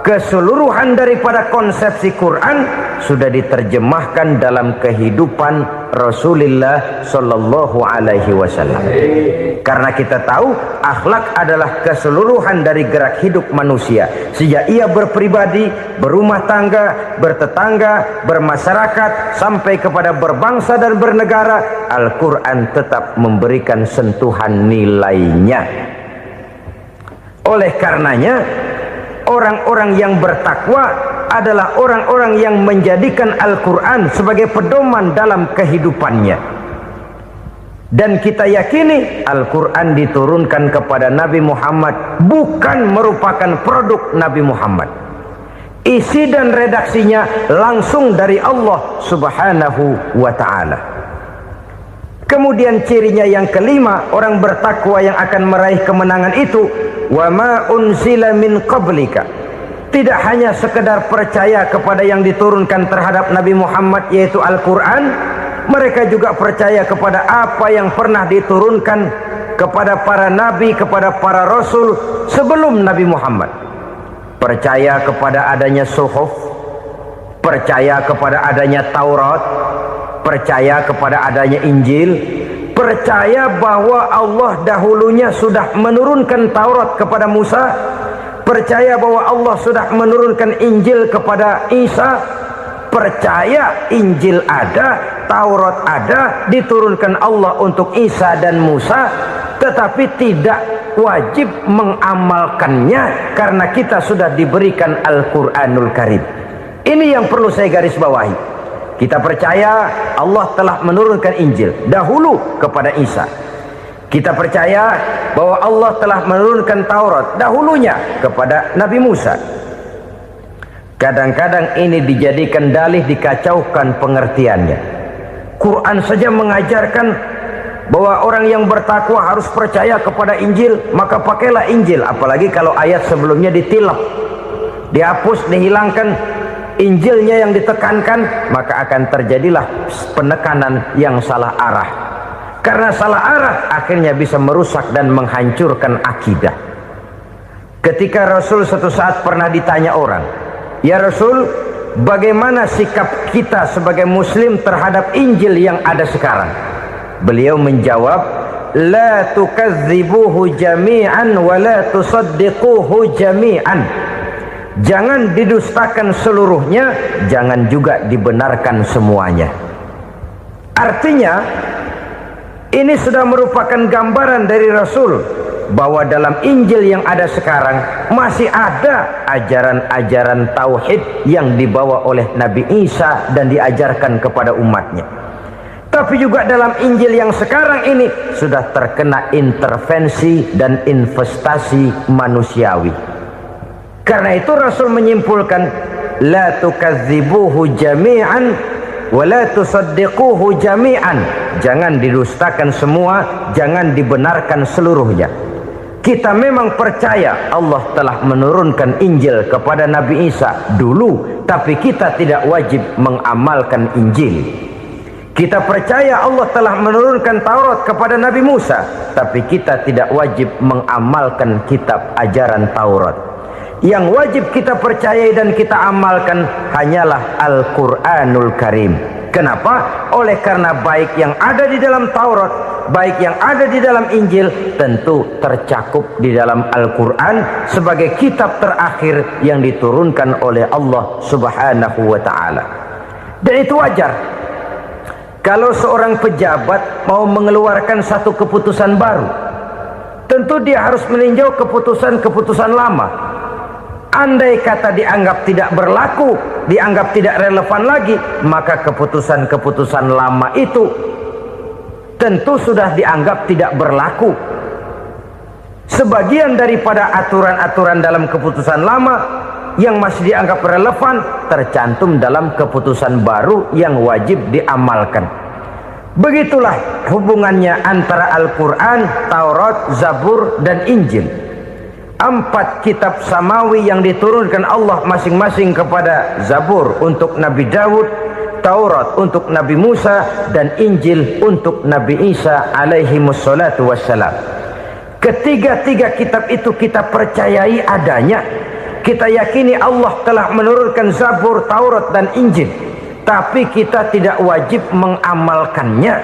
keseluruhan daripada konsepsi Quran sudah diterjemahkan dalam kehidupan Rasulullah Sallallahu Alaihi Wasallam. Karena kita tahu akhlak adalah keseluruhan dari gerak hidup manusia. Sejak ia berpribadi, berumah tangga, bertetangga, bermasyarakat, sampai kepada berbangsa dan bernegara, Al-Quran tetap memberikan sentuhan nilainya. Oleh karenanya, orang-orang yang bertakwa adalah orang-orang yang menjadikan Al-Quran sebagai pedoman dalam kehidupannya. Dan kita yakini Al-Quran diturunkan kepada Nabi Muhammad bukan merupakan produk Nabi Muhammad. Isi dan redaksinya langsung dari Allah Subhanahu wa ta'ala. Kemudian cirinya yang kelima, orang bertakwa yang akan meraih kemenangan itu, wa ma unzila min qablika. Tidak hanya sekedar percaya kepada yang diturunkan terhadap Nabi Muhammad yaitu Al-Quran, mereka juga percaya kepada apa yang pernah diturunkan kepada para nabi, kepada para rasul sebelum Nabi Muhammad. Percaya kepada adanya suhuf, percaya kepada adanya Taurat, percaya kepada adanya Injil, percaya bahwa Allah dahulunya sudah menurunkan Taurat kepada Musa, percaya bahwa Allah sudah menurunkan Injil kepada Isa, percaya Injil ada, Taurat ada, diturunkan Allah untuk Isa dan Musa, tetapi tidak wajib mengamalkannya karena kita sudah diberikan Al-Quranul Karim. Ini yang perlu saya garis bawahi. Kita percaya Allah telah menurunkan Injil dahulu kepada Isa. Kita percaya bahwa Allah telah menurunkan Taurat dahulunya kepada Nabi Musa. Kadang-kadang ini dijadikan dalih, dikacaukan pengertiannya. Quran saja mengajarkan bahwa orang yang bertakwa harus percaya kepada Injil, maka pakailah Injil. Apalagi kalau ayat sebelumnya ditilap, dihapus, dihilangkan, Injilnya yang ditekankan, maka akan terjadilah penekanan yang salah arah. Karena salah arah akhirnya bisa merusak dan menghancurkan akidah. Ketika Rasul suatu saat pernah ditanya orang, "Ya Rasul, bagaimana sikap kita sebagai muslim terhadap Injil yang ada sekarang?" Beliau menjawab, "La tukadzibuhu jami'an wa la tusaddiquhu jami'an." Jangan didustakan seluruhnya, jangan juga dibenarkan semuanya. Artinya, ini sudah merupakan gambaran dari Rasul bahwa dalam Injil yang ada sekarang masih ada ajaran-ajaran tauhid yang dibawa oleh Nabi Isa dan diajarkan kepada umatnya. Tapi juga dalam Injil yang sekarang ini sudah terkena intervensi dan investasi manusiawi. Karena itu Rasul menyimpulkan, la tukadzibuhu jami'an wa la tusaddiquhu jami'an. Jangan didustakan semua, jangan dibenarkan seluruhnya. Kita memang percaya Allah telah menurunkan Injil kepada Nabi Isa dulu, tapi kita tidak wajib mengamalkan Injil. Kita percaya Allah telah menurunkan Taurat kepada Nabi Musa, tapi kita tidak wajib mengamalkan kitab ajaran Taurat. Yang wajib kita percayai dan kita amalkan hanyalah Al-Quranul Karim. Kenapa? Oleh karena baik yang ada di dalam Taurat, baik yang ada di dalam Injil, tentu tercakup di dalam Al-Quran sebagai kitab terakhir yang diturunkan oleh Allah Subhanahu wa ta'ala. Dan itu wajar. Kalau seorang pejabat mau mengeluarkan satu keputusan baru, tentu dia harus meninjau keputusan-keputusan lama. Andai kata dianggap tidak berlaku, dianggap tidak relevan lagi, maka keputusan-keputusan lama itu tentu sudah dianggap tidak berlaku. Sebagian daripada aturan-aturan dalam keputusan lama yang masih dianggap relevan tercantum dalam keputusan baru yang wajib diamalkan. Begitulah hubungannya antara Al-Quran, Taurat, Zabur, dan Injil. 4 kitab samawi yang diturunkan Allah masing-masing kepada Zabur untuk Nabi Daud, Taurat untuk Nabi Musa, dan Injil untuk Nabi Isa alaihi wassalatu wassalam. Ketiga-tiga kitab itu kita percayai adanya, Kita yakini Allah telah menurunkan Zabur, Taurat dan Injil, tapi kita tidak wajib mengamalkannya.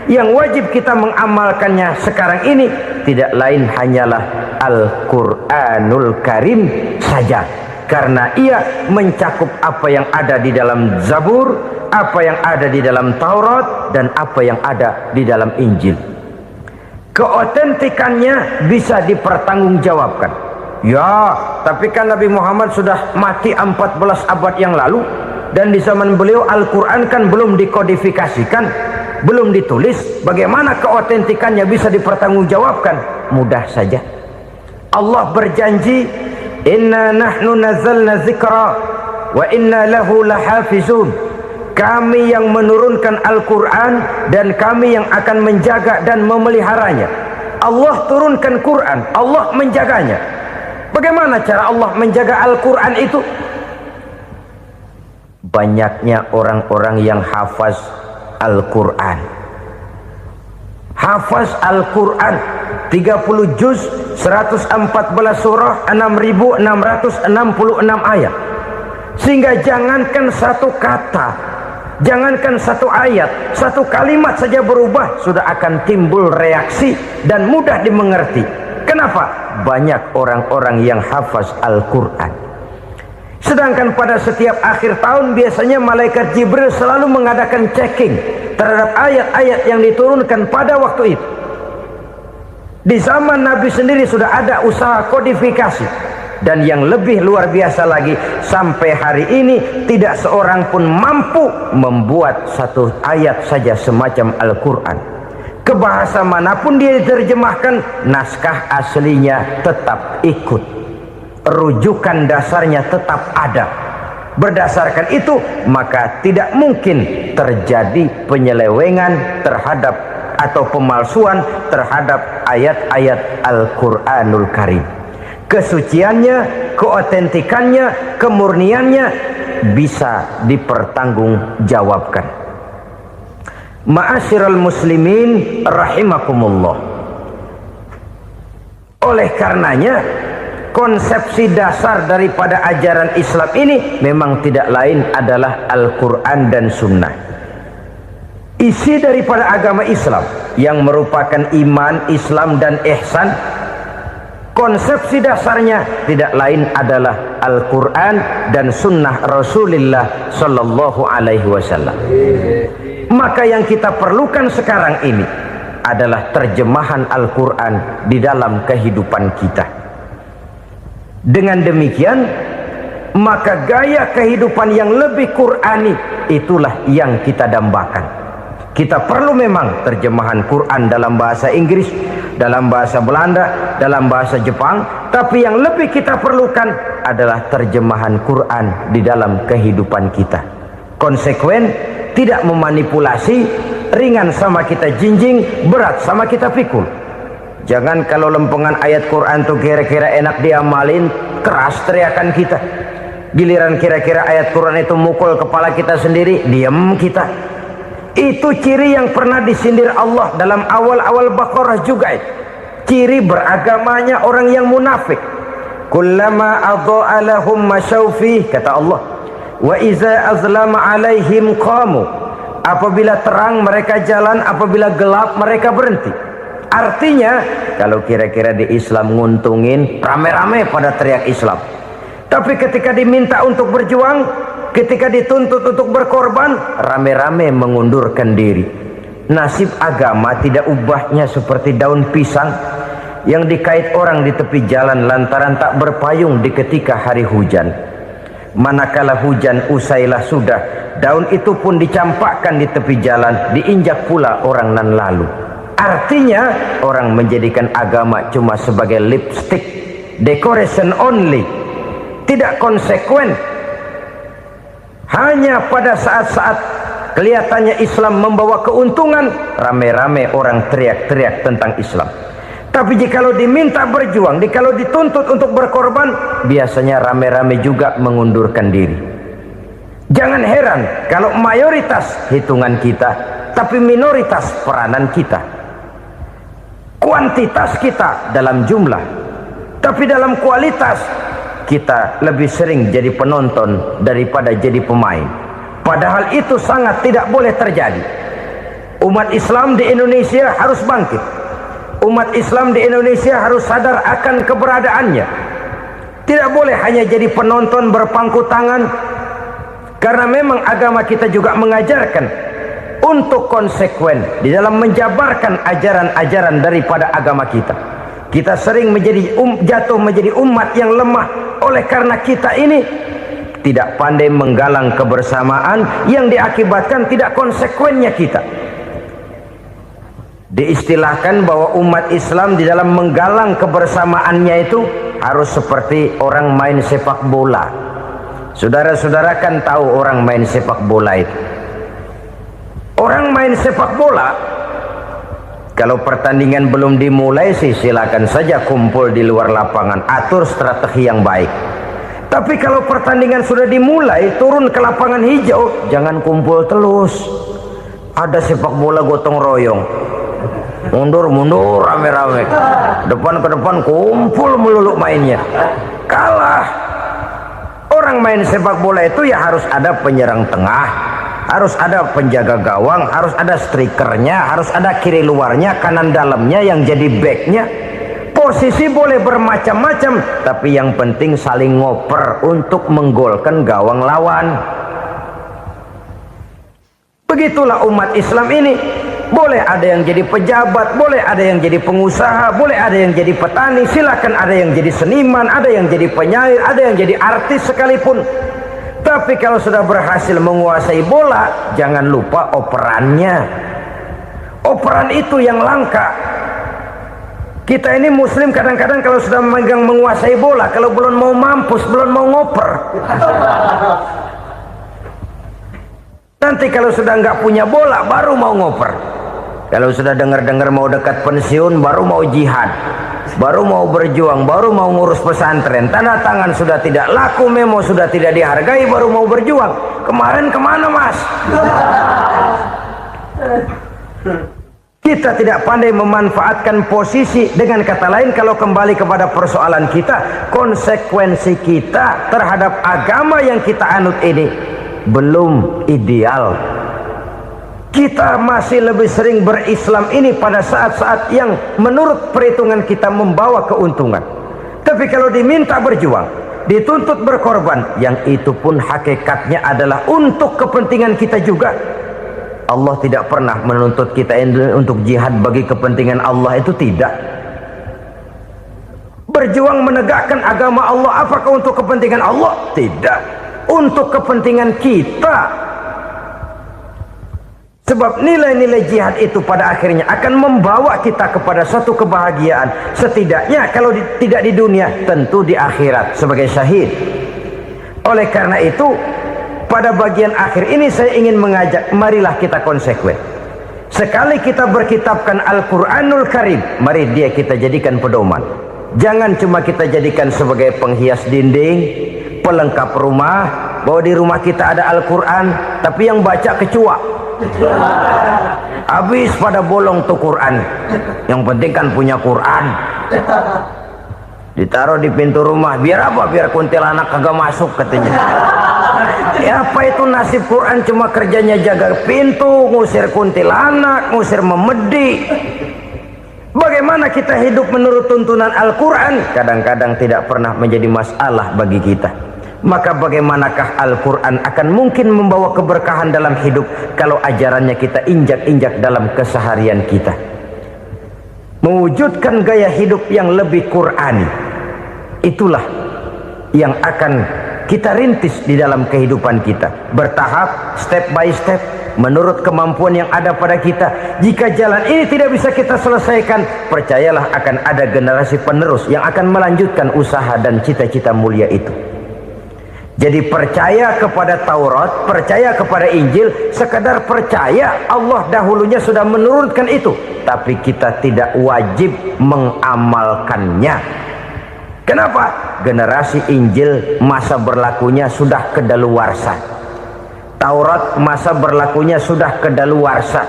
Yang wajib kita mengamalkannya sekarang ini tidak lain hanyalah Al-Quranul Karim saja, karena ia mencakup apa yang ada di dalam Zabur, apa yang ada di dalam Taurat, dan apa yang ada di dalam Injil. Keotentikannya bisa dipertanggungjawabkan. Ya, tapi kan Nabi Muhammad sudah mati 14 abad yang lalu, dan di zaman beliau Al-Quran kan belum dikodifikasikan, belum ditulis. Bagaimana keotentikannya bisa dipertanggungjawabkan? Mudah saja. Allah berjanji, inna nahnu nazzalna dzikra wa inna lahu lahafizun. Kami yang menurunkan Al-Quran dan kami yang akan menjaga dan memeliharanya. Allah turunkan Quran, Allah menjaganya. Bagaimana cara Allah menjaga Al-Quran itu? Banyaknya orang-orang yang hafaz Al-Quran. Hafaz Al-Quran 30 juz, 114 surah, 6.666 ayat. Sehingga jangankan satu kata, jangankan satu ayat, satu kalimat saja berubah sudah akan timbul reaksi dan mudah dimengerti. Kenapa? Banyak orang-orang yang hafaz Al-Quran. Sedangkan pada setiap akhir tahun biasanya malaikat Jibril selalu mengadakan checking terhadap ayat-ayat yang diturunkan pada waktu itu. Di zaman Nabi sendiri sudah ada usaha kodifikasi. Dan yang lebih luar biasa lagi, sampai hari ini tidak seorang pun mampu membuat satu ayat saja semacam Al-Quran. Ke bahasa manapun dia diterjemahkan, naskah aslinya tetap ikut, rujukan dasarnya tetap ada. Berdasarkan itu maka tidak mungkin terjadi penyelewengan terhadap atau pemalsuan terhadap ayat-ayat Al-Quranul Karim. Kesuciannya, keotentikannya, kemurniannya bisa dipertanggungjawabkan. Ma'asyiral muslimin rahimakumullah. Oleh karenanya, konsepsi dasar daripada ajaran Islam ini memang tidak lain adalah Al-Quran dan Sunnah. Isi daripada agama Islam yang merupakan iman, Islam dan ihsan, konsepsi dasarnya tidak lain adalah Al-Quran dan Sunnah Rasulullah Sallallahu Alaihi Wasallam. Maka yang kita perlukan sekarang ini adalah terjemahan Al-Quran di dalam kehidupan kita. Dengan demikian, maka gaya kehidupan yang lebih Qurani itulah yang kita dambakan. Kita perlu memang terjemahan Quran dalam bahasa Inggris, dalam bahasa Belanda, dalam bahasa Jepang, tapi yang lebih kita perlukan adalah terjemahan Quran di dalam kehidupan kita. Konsekuen, tidak memanipulasi, ringan sama kita jinjing, berat sama kita pikul. Jangan kalau lempengan ayat Quran tuh kira-kira enak diamalin, keras teriakan kita. Giliran kira-kira ayat Quran itu mukul kepala kita sendiri, diam kita. Itu ciri yang pernah disindir Allah dalam awal-awal Baqarah juga itu. Ciri beragamanya orang yang munafik. Kullama adha'a lahum masyawfih, kata Allah. Wa iza azlama alaihim qamu. Apabila terang mereka jalan, apabila gelap mereka berhenti. Artinya, kalau kira-kira di Islam nguntungin, rame-rame pada teriak Islam. Tapi ketika diminta untuk berjuang, ketika dituntut untuk berkorban, rame-rame mengundurkan diri. Nasib agama tidak ubahnya seperti daun pisang yang dikait orang di tepi jalan lantaran tak berpayung di ketika hari hujan. Manakala hujan usailah sudah, daun itu pun dicampakkan di tepi jalan, diinjak pula orang nan lalu. Artinya orang menjadikan agama cuma sebagai lipstick, decoration only, tidak konsekuen. Hanya pada saat-saat kelihatannya Islam membawa keuntungan, rame-rame orang teriak-teriak tentang Islam. Tapi jikalau diminta berjuang, jikalau dituntut untuk berkorban, biasanya rame-rame juga mengundurkan diri. Jangan heran kalau mayoritas hitungan kita, tapi minoritas peranan kita. Kuantitas kita dalam jumlah, tapi dalam kualitas kita lebih sering jadi penonton daripada jadi pemain. Padahal itu sangat tidak boleh terjadi. Umat Islam di Indonesia harus bangkit. Umat Islam di Indonesia harus sadar akan keberadaannya. Tidak boleh hanya jadi penonton berpangku tangan, karena memang agama kita juga mengajarkan untuk konsekuen di dalam menjabarkan ajaran-ajaran daripada agama kita. Kita sering jatuh menjadi umat yang lemah oleh karena kita ini tidak pandai menggalang kebersamaan yang diakibatkan tidak konsekuennya kita. Diistilahkan bahwa umat Islam di dalam menggalang kebersamaannya itu harus seperti orang main sepak bola. Saudara-saudara kan tahu orang main sepak bola itu. Orang main sepak bola, kalau pertandingan belum dimulai sih silakan saja kumpul di luar lapangan, atur strategi yang baik. Tapi kalau pertandingan sudah dimulai, turun ke lapangan hijau, jangan kumpul terus. Ada sepak bola gotong royong, mundur-mundur rame-rame, depan ke depan kumpul melulu mainnya. Kalah. Orang main sepak bola itu ya harus ada penyerang tengah, harus ada penjaga gawang, harus ada strikernya, harus ada kiri luarnya, kanan dalamnya yang jadi backnya. Posisi boleh bermacam-macam, tapi yang penting saling ngoper untuk menggolkan gawang lawan. Begitulah umat Islam ini. Boleh ada yang jadi pejabat, boleh ada yang jadi pengusaha, boleh ada yang jadi petani, silakan ada yang jadi seniman, ada yang jadi penyair, ada yang jadi artis sekalipun. Tapi kalau sudah berhasil menguasai bola, jangan lupa operannya. Operan itu yang langka. Kita ini muslim kadang-kadang kalau sudah memegang menguasai bola, kalau belum mau mampus, belum mau ngoper. Nanti kalau sudah nggak punya bola, baru mau ngoper. Kalau sudah dengar-dengar mau dekat pensiun, baru mau jihad, baru mau berjuang, baru mau ngurus pesantren. Tanda tangan sudah tidak laku, memo sudah tidak dihargai, baru mau berjuang. Kemarin kemana mas? Kita tidak pandai memanfaatkan posisi. Dengan kata lain, kalau kembali kepada persoalan kita, konsekuensi kita terhadap agama yang kita anut ini belum ideal. Kita masih lebih sering berislam ini pada saat-saat yang menurut perhitungan kita membawa keuntungan. Tapi kalau diminta berjuang, dituntut berkorban, yang itu pun hakikatnya adalah untuk kepentingan kita juga. Allah tidak pernah menuntut kita untuk jihad bagi kepentingan Allah, itu tidak. Berjuang menegakkan agama Allah, apakah untuk kepentingan Allah? Tidak. Untuk kepentingan kita. Sebab nilai-nilai jihad itu pada akhirnya akan membawa kita kepada satu kebahagiaan. Setidaknya kalau tidak di dunia, tentu di akhirat sebagai syahid. Oleh karena itu, pada bagian akhir ini saya ingin mengajak, marilah kita konsekuen. Sekali kita berkitabkan Al-Quranul Karim, mari dia kita jadikan pedoman. Jangan cuma kita jadikan sebagai penghias dinding, pelengkap rumah, bahwa di rumah kita ada Al-Quran, tapi yang baca kecoa. Habis pada bolong tuh Quran. Yang penting kan punya Quran. Ditaruh di pintu rumah, biar apa? Biar kuntilanak kagak masuk katanya. Ya apa itu nasib Quran, cuma kerjanya jaga pintu, ngusir kuntilanak, ngusir memedi. Bagaimana kita hidup menurut tuntunan Al-Quran? Kadang-kadang tidak pernah menjadi masalah bagi kita. Maka bagaimanakah Al-Quran akan mungkin membawa keberkahan dalam hidup kalau ajarannya kita injak-injak dalam keseharian kita? Mewujudkan gaya hidup yang lebih Qurani, itulah yang akan kita rintis di dalam kehidupan kita, bertahap, step by step, menurut kemampuan yang ada pada kita. Jika jalan ini tidak bisa kita selesaikan, percayalah akan ada generasi penerus yang akan melanjutkan usaha dan cita-cita mulia itu. Jadi percaya kepada Taurat, percaya kepada Injil, sekadar percaya Allah dahulunya sudah menurunkan itu, tapi kita tidak wajib mengamalkannya. Kenapa? Generasi Injil masa berlakunya sudah kedaluarsa. Taurat masa berlakunya sudah kedaluarsa.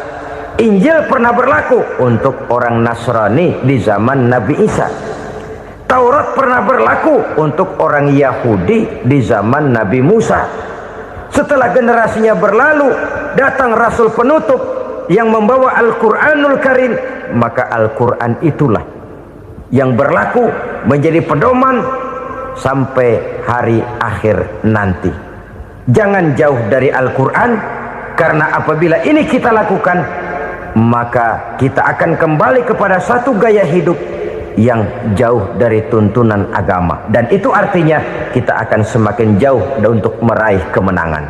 Injil pernah berlaku untuk orang Nasrani di zaman Nabi Isa. Taurat pernah berlaku untuk orang Yahudi di zaman Nabi Musa. Setelah generasinya berlalu, datang Rasul penutup yang membawa Al-Quranul Karim, maka Al-Quran itulah yang berlaku menjadi pedoman sampai hari akhir nanti. Jangan jauh dari Al-Quran, karena apabila ini kita lakukan, maka kita akan kembali kepada satu gaya hidup yang jauh dari tuntunan agama, dan itu artinya kita akan semakin jauh untuk meraih kemenangan.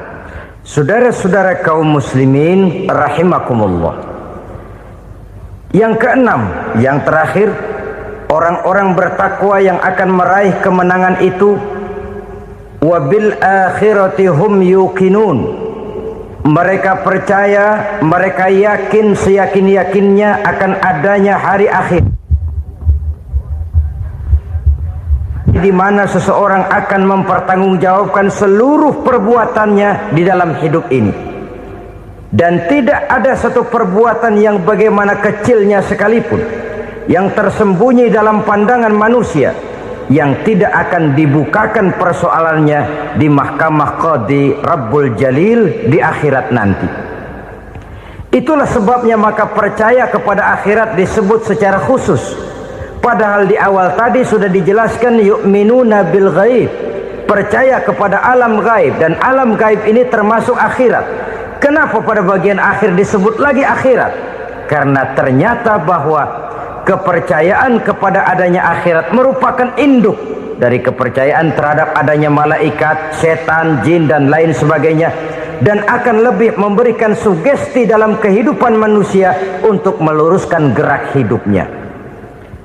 Saudara-saudara kaum muslimin rahimakumullah, yang keenam, yang terakhir, orang-orang bertakwa yang akan meraih kemenangan itu wabil akhirati hum yuqinun. Mereka percaya, mereka yakin seyakin-yakinnya akan adanya hari akhir, di mana seseorang akan mempertanggungjawabkan seluruh perbuatannya di dalam hidup ini, dan tidak ada satu perbuatan yang bagaimana kecilnya sekalipun yang tersembunyi dalam pandangan manusia yang tidak akan dibukakan persoalannya di mahkamah Qadi Rabbul Jalil di akhirat nanti. Itulah sebabnya maka percaya kepada akhirat disebut secara khusus. Padahal di awal tadi sudah dijelaskan yu'minuna bil ghaib, percaya kepada alam gaib, dan alam gaib ini termasuk akhirat. Kenapa pada bagian akhir disebut lagi akhirat? Karena ternyata bahwa kepercayaan kepada adanya akhirat merupakan induk dari kepercayaan terhadap adanya malaikat, setan, jin dan lain sebagainya, dan akan lebih memberikan sugesti dalam kehidupan manusia untuk meluruskan gerak hidupnya.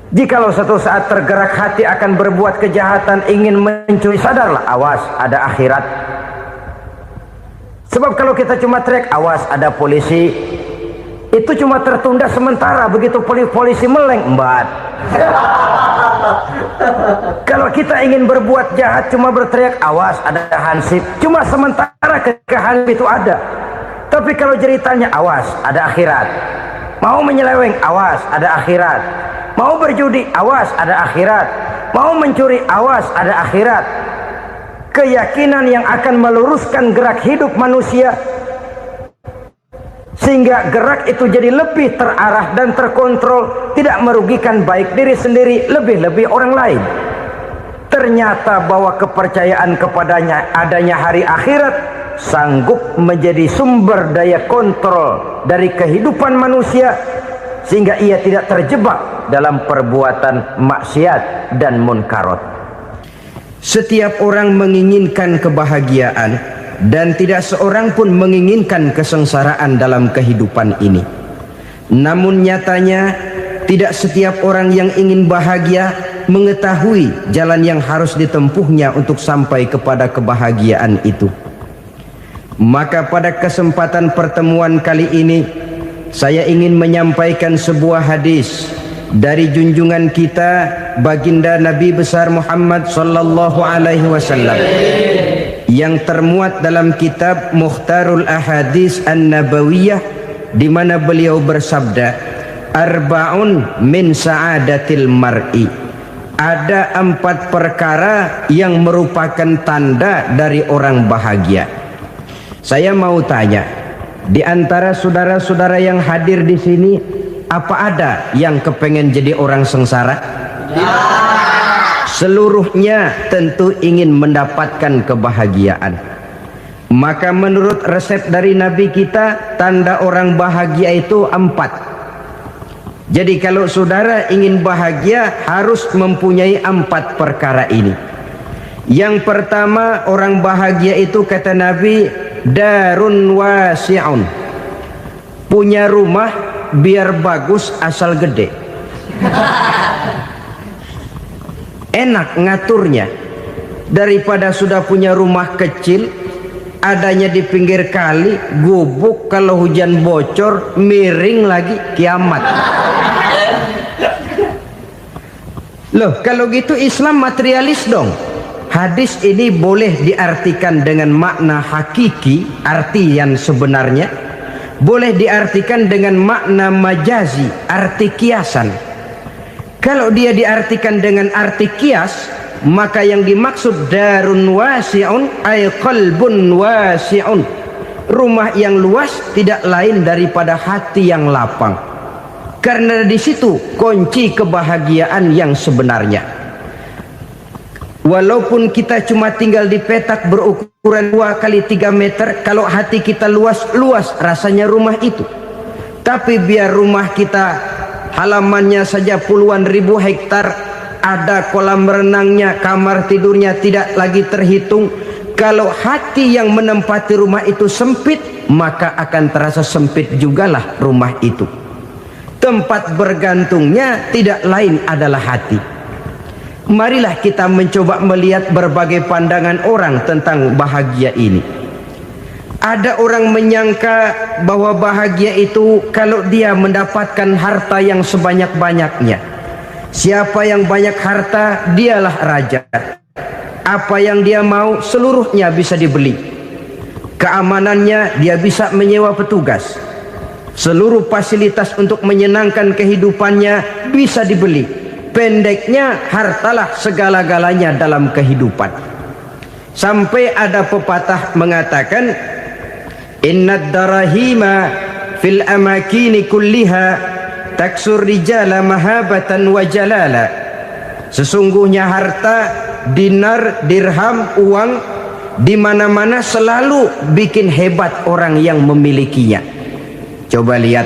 Jikalau satu saat tergerak hati akan berbuat kejahatan, ingin mencuri, sadarlah, awas ada akhirat. Sebab kalau kita cuma teriak awas ada polisi, itu cuma tertunda sementara. Begitu polisi meleng, embat. Kalau kita ingin berbuat jahat cuma berteriak awas ada hansip, cuma sementara ketika hansip itu ada. Tapi kalau ceritanya awas ada akhirat, mau menyeleweng awas ada akhirat, mau berjudi awas ada akhirat, mau mencuri awas ada akhirat. Keyakinan yang akan meluruskan gerak hidup manusia sehingga gerak itu jadi lebih terarah dan terkontrol, tidak merugikan baik diri sendiri, lebih-lebih orang lain. Ternyata bahwa kepercayaan kepadanya adanya hari akhirat sanggup menjadi sumber daya kontrol dari kehidupan manusia, sehingga ia tidak terjebak dalam perbuatan maksiat dan munkarat. Setiap orang menginginkan kebahagiaan, dan tidak seorang pun menginginkan kesengsaraan dalam kehidupan ini. Namun nyatanya tidak setiap orang yang ingin bahagia mengetahui jalan yang harus ditempuhnya untuk sampai kepada kebahagiaan itu. Maka pada kesempatan pertemuan kali ini saya ingin menyampaikan sebuah hadis dari junjungan kita baginda Nabi besar Muhammad sallallahu alaihi wasallam yang termuat dalam kitab Mukhtarul Ahadits An-Nabawiyah, di mana beliau bersabda, arba'un min sa'adatil mar'i. Ada 4 perkara yang merupakan tanda dari orang bahagia. Saya mau tanya, di antara saudara-saudara yang hadir di sini, apa ada yang kepengen jadi orang sengsara? Ya. Seluruhnya tentu ingin mendapatkan kebahagiaan. Maka menurut resep dari Nabi kita, tanda orang bahagia itu 4. Jadi kalau saudara ingin bahagia harus mempunyai 4 perkara ini. Yang pertama, orang bahagia itu kata Nabi, darun wasi'un, punya rumah biar bagus asal gede. Enak ngaturnya daripada sudah punya rumah kecil adanya di pinggir kali, gubuk, kalau hujan bocor miring lagi, kiamat. Loh, kalau gitu Islam materialis dong. Hadis ini boleh diartikan dengan makna hakiki, arti yang sebenarnya, boleh diartikan dengan makna majazi, arti kiasan. Kalau dia diartikan dengan arti kias, maka yang dimaksud darun wasi'un ay qalbun wasi'un, rumah yang luas tidak lain daripada hati yang lapang, karena di situ kunci kebahagiaan yang sebenarnya. Walaupun kita cuma tinggal di petak berukuran 2 kali 3 meter, kalau hati kita luas rasanya rumah itu. Tapi biar rumah kita halamannya saja puluhan ribu hektar, ada kolam renangnya, kamar tidurnya tidak lagi terhitung, kalau hati yang menempati rumah itu sempit, maka akan terasa sempit jugalah rumah itu. Tempat bergantungnya tidak lain adalah hati. Marilah kita mencoba melihat berbagai pandangan orang tentang bahagia ini. Ada orang menyangka bahwa bahagia itu kalau dia mendapatkan harta yang sebanyak-banyaknya. Siapa yang banyak harta, dialah raja. Apa yang dia mau seluruhnya bisa dibeli. Keamanannya dia bisa menyewa petugas. Seluruh fasilitas untuk menyenangkan kehidupannya bisa dibeli. Pendeknya, hartalah segala-galanya dalam kehidupan. Sampai ada pepatah mengatakan, innad darahima fil amakini kulliha taksur rijala mahabatan wa jalala. Sesungguhnya harta, dinar, dirham, uang di mana-mana selalu bikin hebat orang yang memilikinya. Coba lihat,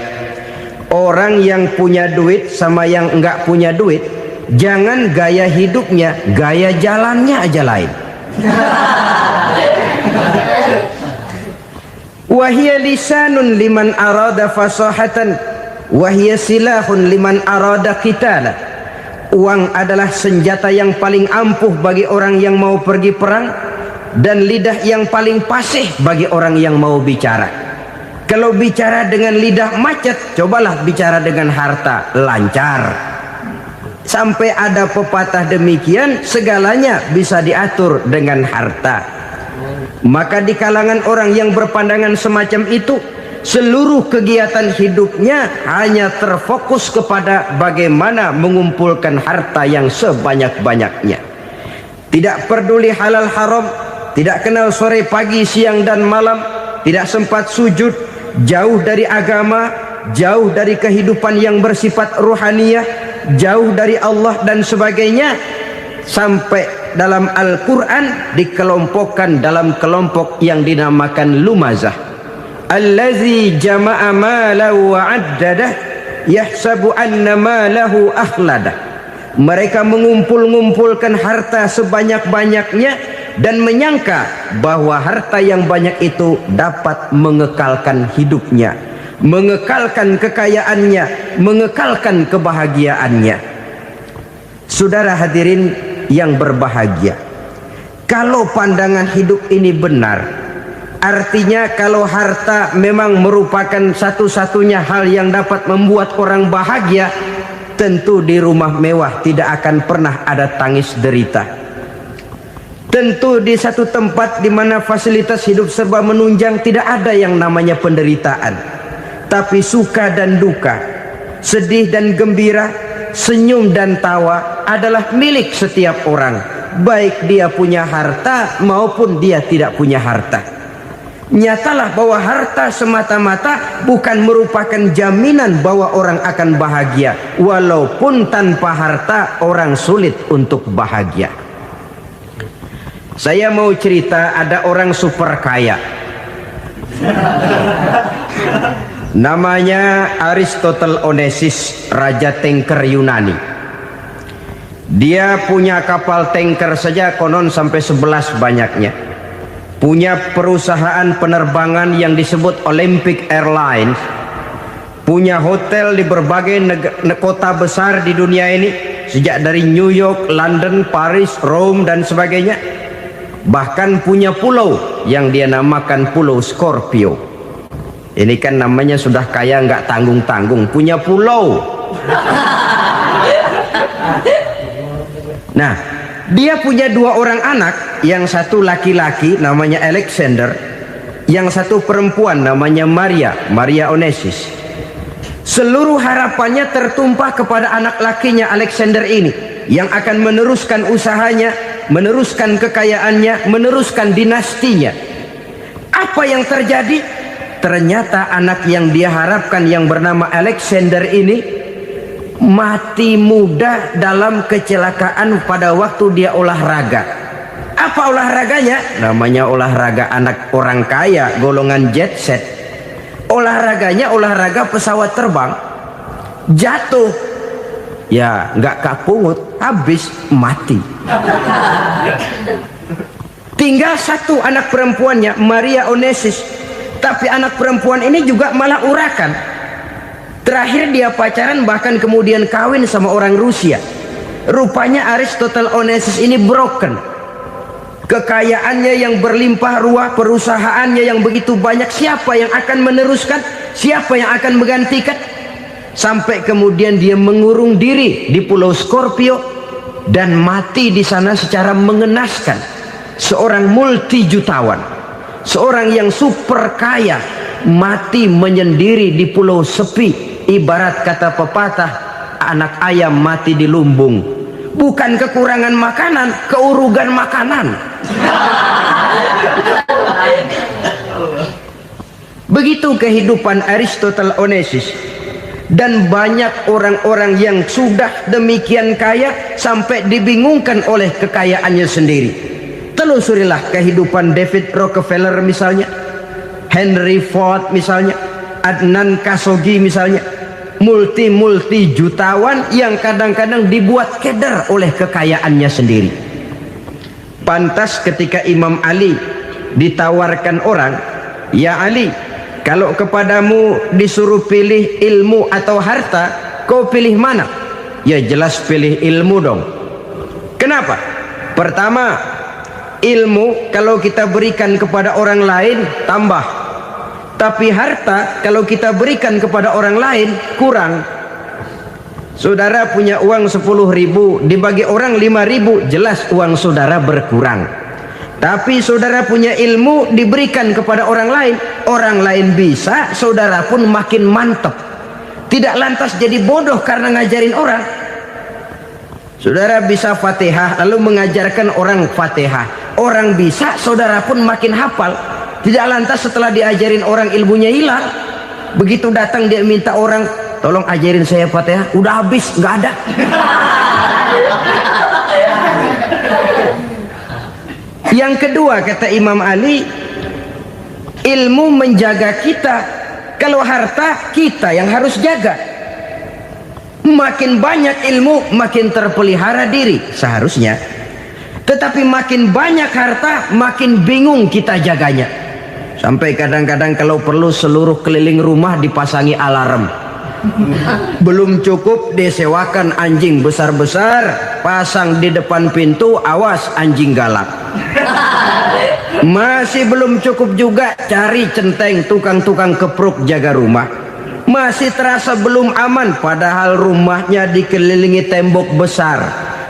orang yang punya duit sama yang enggak punya duit, jangan gaya hidupnya, gaya jalannya aja lain. Wahia lisanun liman arada fasahatan, wahia silahun liman arada qitala. Uang adalah senjata yang paling ampuh bagi orang yang mau pergi perang, dan lidah yang paling fasih bagi orang yang mau bicara. Kalau bicara dengan lidah macet, cobalah bicara dengan harta, lancar. Sampai ada pepatah demikian, segalanya bisa diatur dengan harta. Maka di kalangan orang yang berpandangan semacam itu, seluruh kegiatan hidupnya hanya terfokus kepada bagaimana mengumpulkan harta yang sebanyak-banyaknya. Tidak peduli halal haram, tidak kenal sore pagi siang dan malam, tidak sempat sujud, jauh dari agama, jauh dari kehidupan yang bersifat ruhaniyah, jauh dari Allah dan sebagainya. Sampai dalam Al-Quran dikelompokkan dalam kelompok yang dinamakan lumazah. Allazi jama'a malahu wa addadah yahsabu anna malahu akhladah. Mereka mengumpul-ngumpulkan harta sebanyak-banyaknya dan menyangka bahwa harta yang banyak itu dapat mengekalkan hidupnya, mengekalkan kekayaannya, mengekalkan kebahagiaannya. Saudara hadirin yang berbahagia, kalau pandangan hidup ini benar, artinya kalau harta memang merupakan satu-satunya hal yang dapat membuat orang bahagia, tentu di rumah mewah tidak akan pernah ada tangis derita. Tentu di satu tempat di mana fasilitas hidup serba menunjang tidak ada yang namanya penderitaan. Tapi suka dan duka, sedih dan gembira, senyum dan tawa adalah milik setiap orang, baik dia punya harta maupun dia tidak punya harta. Nyatalah bahwa harta semata-mata bukan merupakan jaminan bahwa orang akan bahagia. Walaupun tanpa harta orang sulit untuk bahagia. Saya mau cerita, ada orang super kaya, namanya Aristotle Onesimus, raja tanker Yunani. Dia punya kapal tanker saja konon sampai 11 banyaknya. Punya perusahaan penerbangan yang disebut Olympic Airlines. Punya hotel di berbagai kota besar di dunia ini, sejak dari New York, London, Paris, Rome dan sebagainya. Bahkan punya pulau yang dia namakan Pulau Scorpio. Ini kan namanya sudah kaya nggak tanggung-tanggung, punya pulau. Nah, dia punya 2 orang anak, yang satu laki-laki namanya Alexander, yang satu perempuan namanya Maria Onesimus. Seluruh harapannya tertumpah kepada anak lakinya Alexander ini, yang akan meneruskan usahanya, meneruskan kekayaannya, meneruskan dinastinya. Apa yang terjadi? Ternyata anak yang dia harapkan yang bernama Alexander ini mati muda dalam kecelakaan pada waktu dia olahraga. Apa olahraganya? Namanya olahraga anak orang kaya, golongan jet set. Olahraganya olahraga pesawat terbang. Jatuh, ya nggak kapungut, habis mati. Tinggal satu anak perempuannya, Maria Onesius. Tapi anak perempuan ini juga malah urakan. Terakhir dia pacaran, bahkan kemudian kawin sama orang Rusia. Rupanya Aristotle Onesius ini broken. Kekayaannya yang berlimpah ruah, perusahaannya yang begitu banyak, siapa yang akan meneruskan? Siapa yang akan menggantikan? Sampai kemudian dia mengurung diri di Pulau Scorpio dan mati di sana secara mengenaskan. Seorang multi jutawan, seorang yang super kaya, mati menyendiri di pulau sepi. Ibarat kata pepatah, anak ayam mati di lumbung. Bukan kekurangan makanan, keurugan makanan. Begitu kehidupan Aristotle Onesius. Dan banyak orang-orang yang sudah demikian kaya sampai dibingungkan oleh kekayaannya sendiri. Telusurilah kehidupan David Rockefeller misalnya, Henry Ford misalnya, Adnan Khashoggi misalnya. Multi jutawan yang kadang-kadang dibuat keder oleh kekayaannya sendiri. Pantas ketika Imam Ali ditawarkan orang, "Ya Ali, kalau kepadamu disuruh pilih ilmu atau harta, kau pilih mana?" Ya jelas pilih ilmu dong. Kenapa? Pertama, ilmu kalau kita berikan kepada orang lain tambah. Tapi harta kalau kita berikan kepada orang lain kurang. Saudara punya uang 10.000, dibagi orang 5.000, jelas uang saudara berkurang. Tapi saudara punya ilmu, diberikan kepada orang lain bisa, saudara pun makin mantep. Tidak lantas jadi bodoh karena ngajarin orang. Saudara bisa Fatihah lalu mengajarkan orang Fatihah, orang bisa, saudara pun makin hafal. Tidak lantas setelah diajarin orang ilmunya hilang. Begitu datang dia minta orang, "Tolong ajarin saya Fatihah," udah habis, nggak ada. Yang kedua kata Imam Ali, ilmu menjaga kita. Kalau harta kita yang harus jaga. Makin banyak ilmu makin terpelihara diri seharusnya. Tetapi makin banyak harta makin bingung kita jaganya. Sampai kadang-kadang kalau perlu seluruh keliling rumah dipasangi alarm. Belum cukup disewakan anjing besar-besar, pasang di depan pintu, awas anjing galak. Masih belum cukup juga, cari centeng tukang-tukang kepruk jaga rumah. Masih terasa belum aman, padahal rumahnya dikelilingi tembok besar.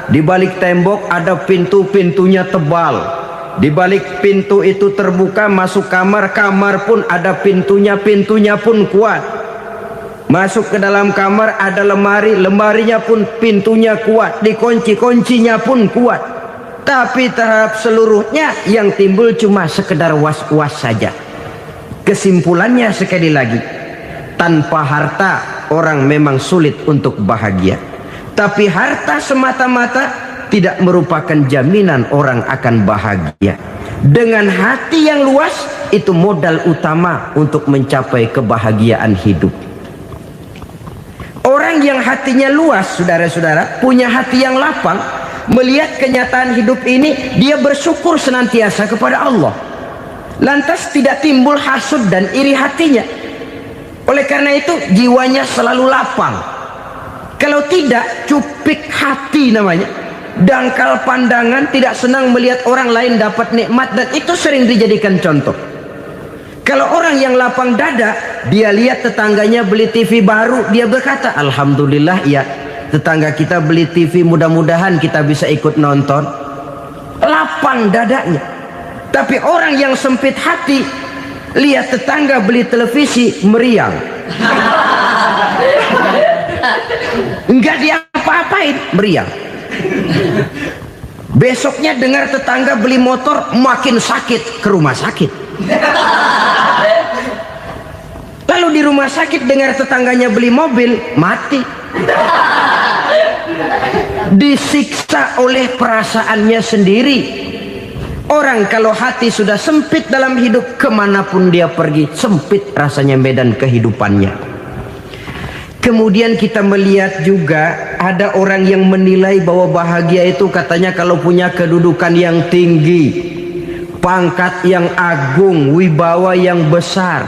Di balik tembok ada pintu-pintunya tebal. Di balik pintu itu terbuka masuk kamar, kamar pun ada pintunya, pintunya pun kuat. Masuk ke dalam kamar ada lemari, lemarinya pun pintunya kuat, dikunci, kuncinya pun kuat. Tapi terhadap seluruhnya yang timbul cuma sekedar was-was saja. Kesimpulannya sekali lagi, tanpa harta orang memang sulit untuk bahagia. Tapi harta semata-mata tidak merupakan jaminan orang akan bahagia. Dengan hati yang luas, itu modal utama untuk mencapai kebahagiaan hidup. Orang yang hatinya luas, saudara-saudara, punya hati yang lapang, melihat kenyataan hidup ini, dia bersyukur senantiasa kepada Allah. Lantas tidak timbul hasud dan iri hatinya. Oleh karena itu, jiwanya selalu lapang. Kalau tidak, cupik hati namanya. Dangkal pandangan, tidak senang melihat orang lain dapat nikmat, dan itu sering dijadikan contoh. Kalau orang yang lapang dada, dia lihat tetangganya beli TV baru, dia berkata, "Alhamdulillah ya, tetangga kita beli TV, mudah-mudahan kita bisa ikut nonton." Lapang dadanya. Tapi orang yang sempit hati, lihat tetangga beli televisi, meriang. Enggak diapa-apain, meriang. Besoknya dengar tetangga beli motor, makin sakit, ke rumah sakit. Lalu di rumah sakit dengar tetangganya beli mobil, mati. Disiksa oleh perasaannya sendiri. Orang kalau hati sudah sempit dalam hidup, kemanapun dia pergi, sempit rasanya medan kehidupannya. Kemudian kita melihat juga ada orang yang menilai bahwa bahagia itu katanya kalau punya kedudukan yang tinggi, pangkat yang agung, wibawa yang besar.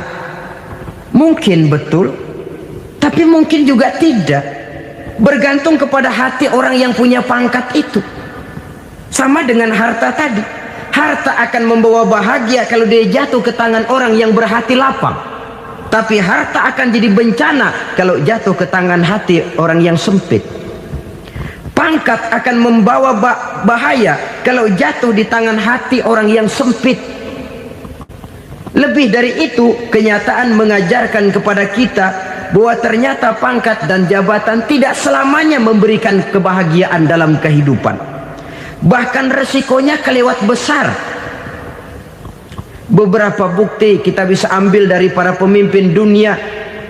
Mungkin betul, tapi mungkin juga tidak. Bergantung kepada hati orang yang punya pangkat itu. Sama dengan harta tadi. Harta akan membawa bahagia kalau dia jatuh ke tangan orang yang berhati lapang. Tapi harta akan jadi bencana kalau jatuh ke tangan hati orang yang sempit. Pangkat akan membawa bahaya kalau jatuh di tangan hati orang yang sempit. Lebih dari itu, kenyataan mengajarkan kepada kita bahwa ternyata pangkat dan jabatan tidak selamanya memberikan kebahagiaan dalam kehidupan. Bahkan resikonya kelewat besar. Beberapa bukti kita bisa ambil dari para pemimpin dunia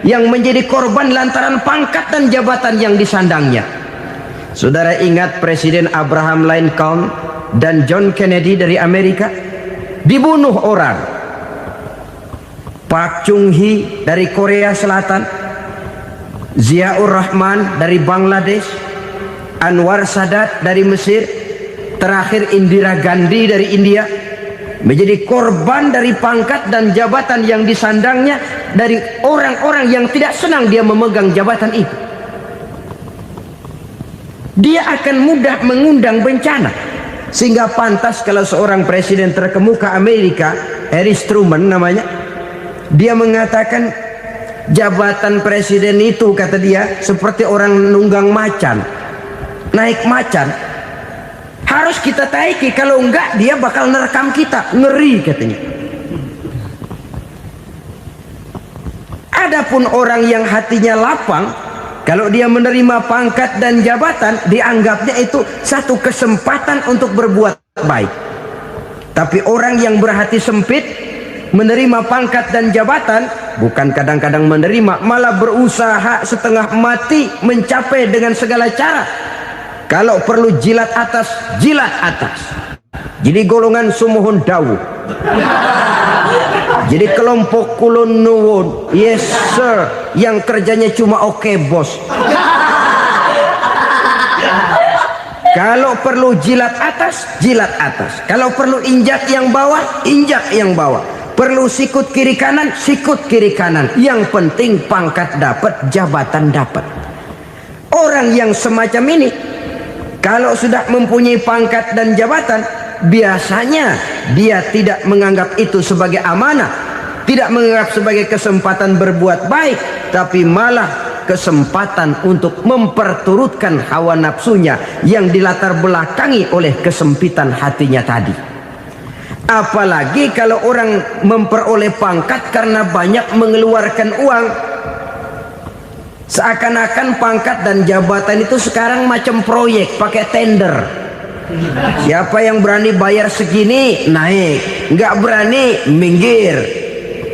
yang menjadi korban lantaran pangkat dan jabatan yang disandangnya. Saudara ingat Presiden Abraham Lincoln dan John Kennedy dari Amerika? Dibunuh orang. Park Chung-hee dari Korea Selatan, Ziaur Rahman dari Bangladesh, Anwar Sadat dari Mesir, terakhir Indira Gandhi dari India, menjadi korban dari pangkat dan jabatan yang disandangnya dari orang-orang yang tidak senang dia memegang jabatan itu. Dia akan mudah mengundang bencana, sehingga pantas kalau seorang presiden terkemuka Amerika, Harry Truman namanya, dia mengatakan jabatan presiden itu, kata dia, seperti orang nunggang macan, naik macan. Harus kita taiki, kalau enggak dia bakal nerekam kita, ngeri katanya. Adapun orang yang hatinya lapang, kalau dia menerima pangkat dan jabatan, dianggapnya itu satu kesempatan untuk berbuat baik. Tapi orang yang berhati sempit, menerima pangkat dan jabatan, bukan kadang-kadang menerima, malah berusaha setengah mati mencapai dengan segala cara. Kalau perlu jilat atas, jilat atas. Jadi golongan sumuhun dawu. Jadi kelompok kulon nuwun, yes sir, yang kerjanya cuma oke bos. Kalau perlu jilat atas, jilat atas. Kalau perlu injak yang bawah, injak yang bawah. Perlu sikut kiri kanan, sikut kiri kanan. Yang penting pangkat dapat, jabatan dapat. Orang yang semacam ini, kalau sudah mempunyai pangkat dan jabatan, biasanya dia tidak menganggap itu sebagai amanah, tidak menganggap sebagai kesempatan berbuat baik, tapi malah kesempatan untuk memperturutkan hawa nafsunya yang dilatar belakangi oleh kesempitan hatinya tadi. Apalagi kalau orang memperoleh pangkat karena banyak mengeluarkan uang. Seakan-akan pangkat dan jabatan itu sekarang macam proyek, pakai tender. Siapa yang berani bayar segini, naik. Nggak berani, minggir.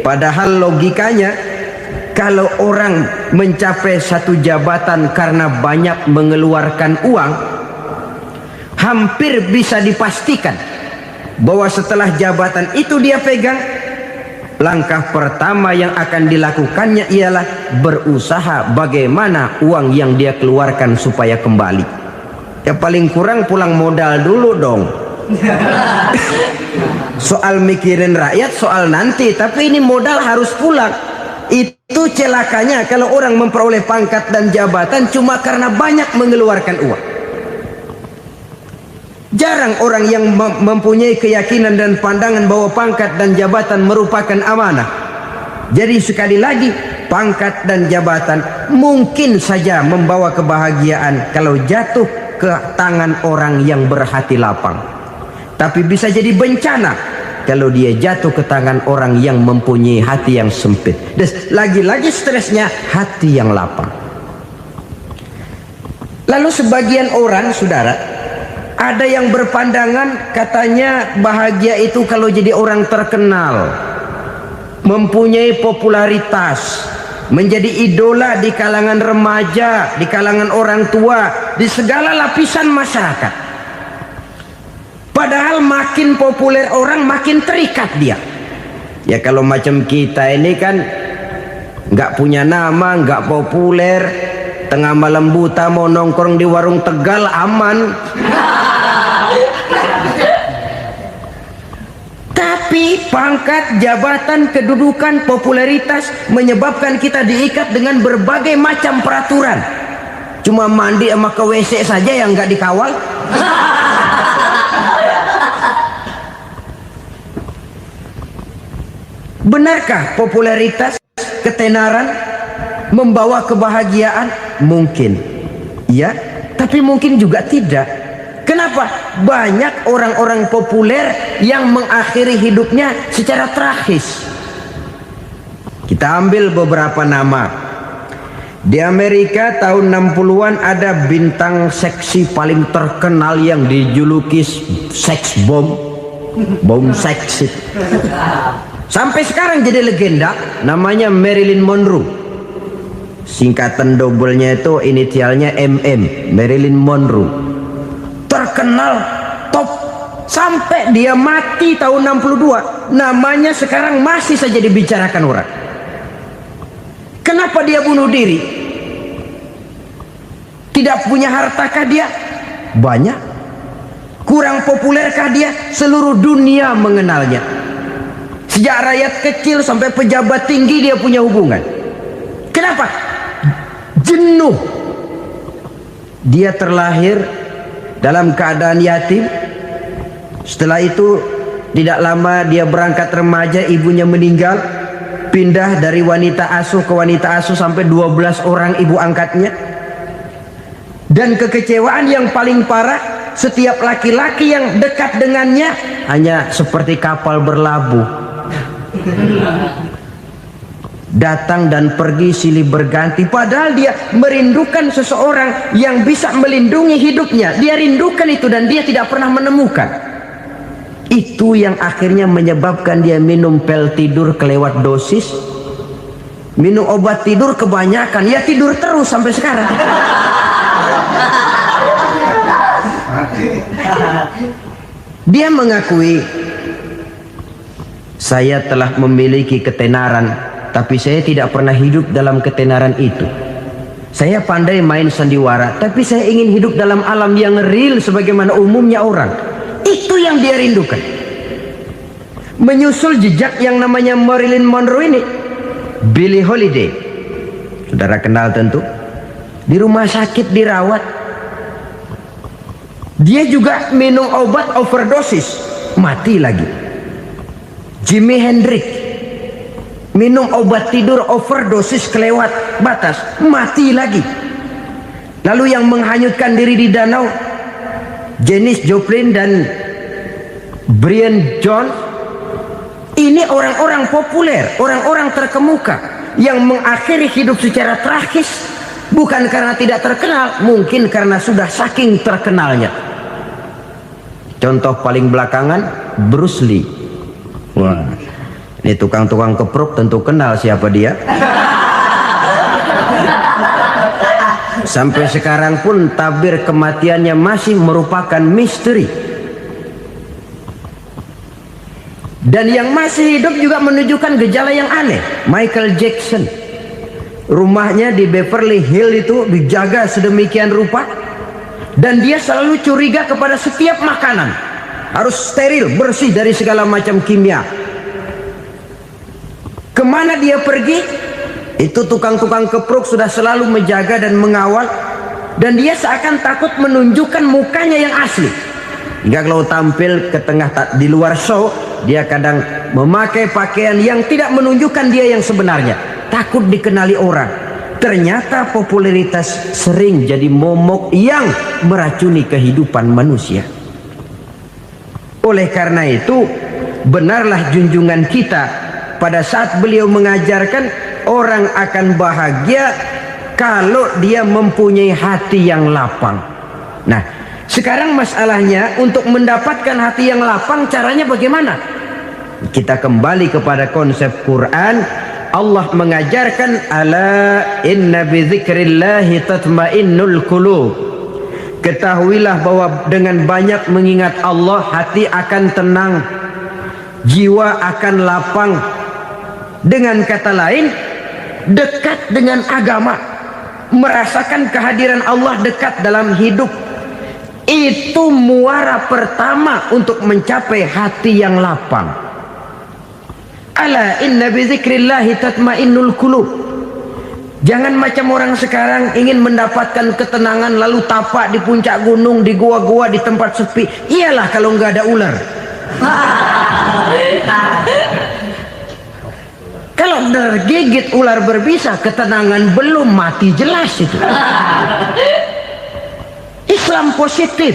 Padahal logikanya, kalau orang mencapai satu jabatan karena banyak mengeluarkan uang, hampir bisa dipastikan bahwa setelah jabatan itu dia pegang, langkah pertama yang akan dilakukannya ialah berusaha bagaimana uang yang dia keluarkan supaya kembali. Ya paling kurang pulang modal dulu dong. Soal mikirin rakyat soal nanti, tapi ini modal harus pulang. Itu celakanya kalau orang memperoleh pangkat dan jabatan cuma karena banyak mengeluarkan uang. Jarang orang yang mempunyai keyakinan dan pandangan bahwa pangkat dan jabatan merupakan amanah. Jadi sekali lagi, pangkat dan jabatan mungkin saja membawa kebahagiaan kalau jatuh ke tangan orang yang berhati lapang. Tapi bisa jadi bencana kalau dia jatuh ke tangan orang yang mempunyai hati yang sempit. Dan lagi-lagi stresnya hati yang lapang. Lalu sebagian orang, saudara, ada yang berpandangan katanya bahagia itu kalau jadi orang terkenal, mempunyai popularitas, menjadi idola di kalangan remaja, di kalangan orang tua, di segala lapisan masyarakat. Padahal makin populer orang makin terikat dia. Ya kalau macam kita ini kan nggak punya nama, nggak populer, tengah malam buta mau nongkrong di warung Tegal aman. Tapi pangkat, jabatan, kedudukan, popularitas menyebabkan kita diikat dengan berbagai macam peraturan. Cuma mandi sama ke WC saja yang nggak dikawal. Benarkah popularitas, ketenaran membawa kebahagiaan? Mungkin, ya, tapi mungkin juga tidak. Kenapa? Banyak orang-orang populer yang mengakhiri hidupnya secara tragis. Kita ambil beberapa nama. Di Amerika tahun 60-an ada bintang seksi paling terkenal yang dijuluki sex bomb, bom seksi. Sampai sekarang jadi legenda, namanya Marilyn Monroe. Singkatan doublenya itu inisialnya MM, Marilyn Monroe. Terkenal, top, sampai dia mati tahun 62. Namanya sekarang masih saja dibicarakan orang. Kenapa dia bunuh diri? Tidak punya hartakah dia? Banyak. Kurang populerkah dia? Seluruh dunia mengenalnya. Sejak rakyat kecil sampai pejabat tinggi dia punya hubungan. Kenapa? Jenuh. Dia terlahir dalam keadaan yatim. Setelah itu tidak lama dia berangkat remaja, ibunya meninggal. Pindah dari wanita asuh ke wanita asuh sampai 12 orang ibu angkatnya. Dan kekecewaan yang paling parah, setiap laki-laki yang dekat dengannya hanya seperti kapal berlabuh. Datang dan pergi silih berganti. Padahal dia merindukan seseorang yang bisa melindungi hidupnya. Dia rindukan itu dan dia tidak pernah menemukan. Itu yang akhirnya menyebabkan dia minum pil tidur kelewat dosis, minum obat tidur kebanyakan. Ya tidur terus sampai sekarang. Dia mengakui, saya telah memiliki ketenaran, tapi saya tidak pernah hidup dalam ketenaran itu. Saya pandai main sandiwara, tapi saya ingin hidup dalam alam yang real sebagaimana umumnya orang. Itu yang dia rindukan. Menyusul jejak yang namanya Marilyn Monroe ini, Billie Holiday, saudara kenal tentu. Di rumah sakit dirawat. Dia juga minum obat overdosis, mati lagi. Jimi Hendrix minum obat tidur overdosis kelewat batas, mati lagi. Lalu yang menghanyutkan diri di danau, Janis Joplin dan Brian Jones. Ini orang-orang populer, orang-orang terkemuka yang mengakhiri hidup secara tragis, bukan karena tidak terkenal, mungkin karena sudah saking terkenalnya. Contoh paling belakangan, Bruce Lee. Wah, ini tukang-tukang keprok tentu kenal siapa dia. Sampai sekarang pun tabir kematiannya masih merupakan misteri. Dan yang masih hidup juga menunjukkan gejala yang aneh. Michael Jackson, rumahnya di Beverly Hills itu dijaga sedemikian rupa, dan dia selalu curiga kepada setiap makanan harus steril, bersih dari segala macam kimia. Kemana dia pergi, itu tukang-tukang keprok sudah selalu menjaga dan mengawal, dan dia seakan takut menunjukkan mukanya yang asli. Hingga kalau tampil ke tengah di luar show, dia kadang memakai pakaian yang tidak menunjukkan dia yang sebenarnya, takut dikenali orang. Ternyata popularitas sering jadi momok yang meracuni kehidupan manusia. Oleh karena itu, benarlah junjungan kita pada saat beliau mengajarkan orang akan bahagia kalau dia mempunyai hati yang lapang. Nah, sekarang masalahnya untuk mendapatkan hati yang lapang caranya bagaimana? Kita kembali kepada konsep Quran. Allah mengajarkan, ala inna bidzikrillahi tatmainnul qulub. Ketahuilah bahwa dengan banyak mengingat Allah, hati akan tenang, jiwa akan lapang. Dengan kata lain, dekat dengan agama, merasakan kehadiran Allah dekat dalam hidup, itu muara pertama untuk mencapai hati yang lapang. Ala inna bizikrillahi tatmainnul qulub. Jangan macam orang sekarang ingin mendapatkan ketenangan lalu tapak di puncak gunung, di gua-gua, di tempat sepi. Iyalah kalau nggak ada ular. Kalau tergigit ular berbisa, ketenangan belum, mati jelas itu. Islam positif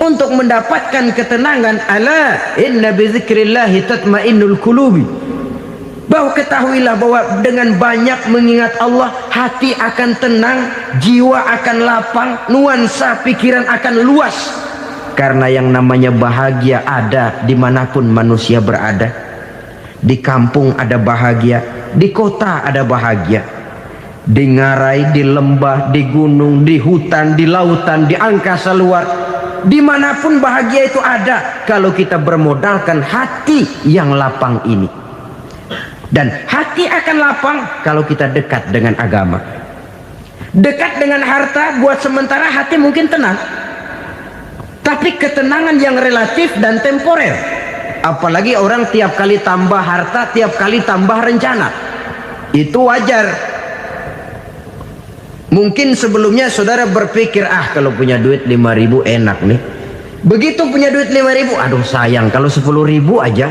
untuk mendapatkan ketenangan. Ala inna bizikrillahi tatmainnul qulubi. Bahwa ketahuilah bahwa dengan banyak mengingat Allah, hati akan tenang, jiwa akan lapang, nuansa pikiran akan luas. Karena yang namanya bahagia ada dimanapun manusia berada. Di kampung ada bahagia, di kota ada bahagia, di ngarai, di lembah, di gunung, di hutan, di lautan, di angkasa luar, dimanapun bahagia itu ada kalau kita bermodalkan hati yang lapang ini. Dan hati akan lapang kalau kita dekat dengan agama. Dekat dengan harta buat sementara hati mungkin tenang, tapi ketenangan yang relatif dan temporer. Apalagi orang tiap kali tambah harta, tiap kali tambah rencana. Itu wajar. Mungkin sebelumnya saudara berpikir, kalau punya duit 5.000 enak nih. Begitu punya duit 5.000, aduh sayang kalau 10.000 aja.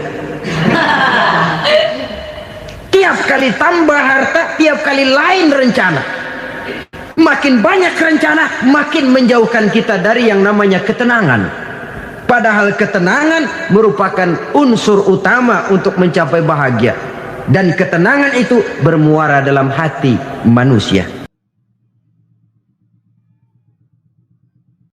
Tiap kali tambah harta, tiap kali lain rencana. Makin banyak rencana, makin menjauhkan kita dari yang namanya ketenangan. Padahal ketenangan merupakan unsur utama untuk mencapai bahagia. Dan ketenangan itu bermuara dalam hati manusia.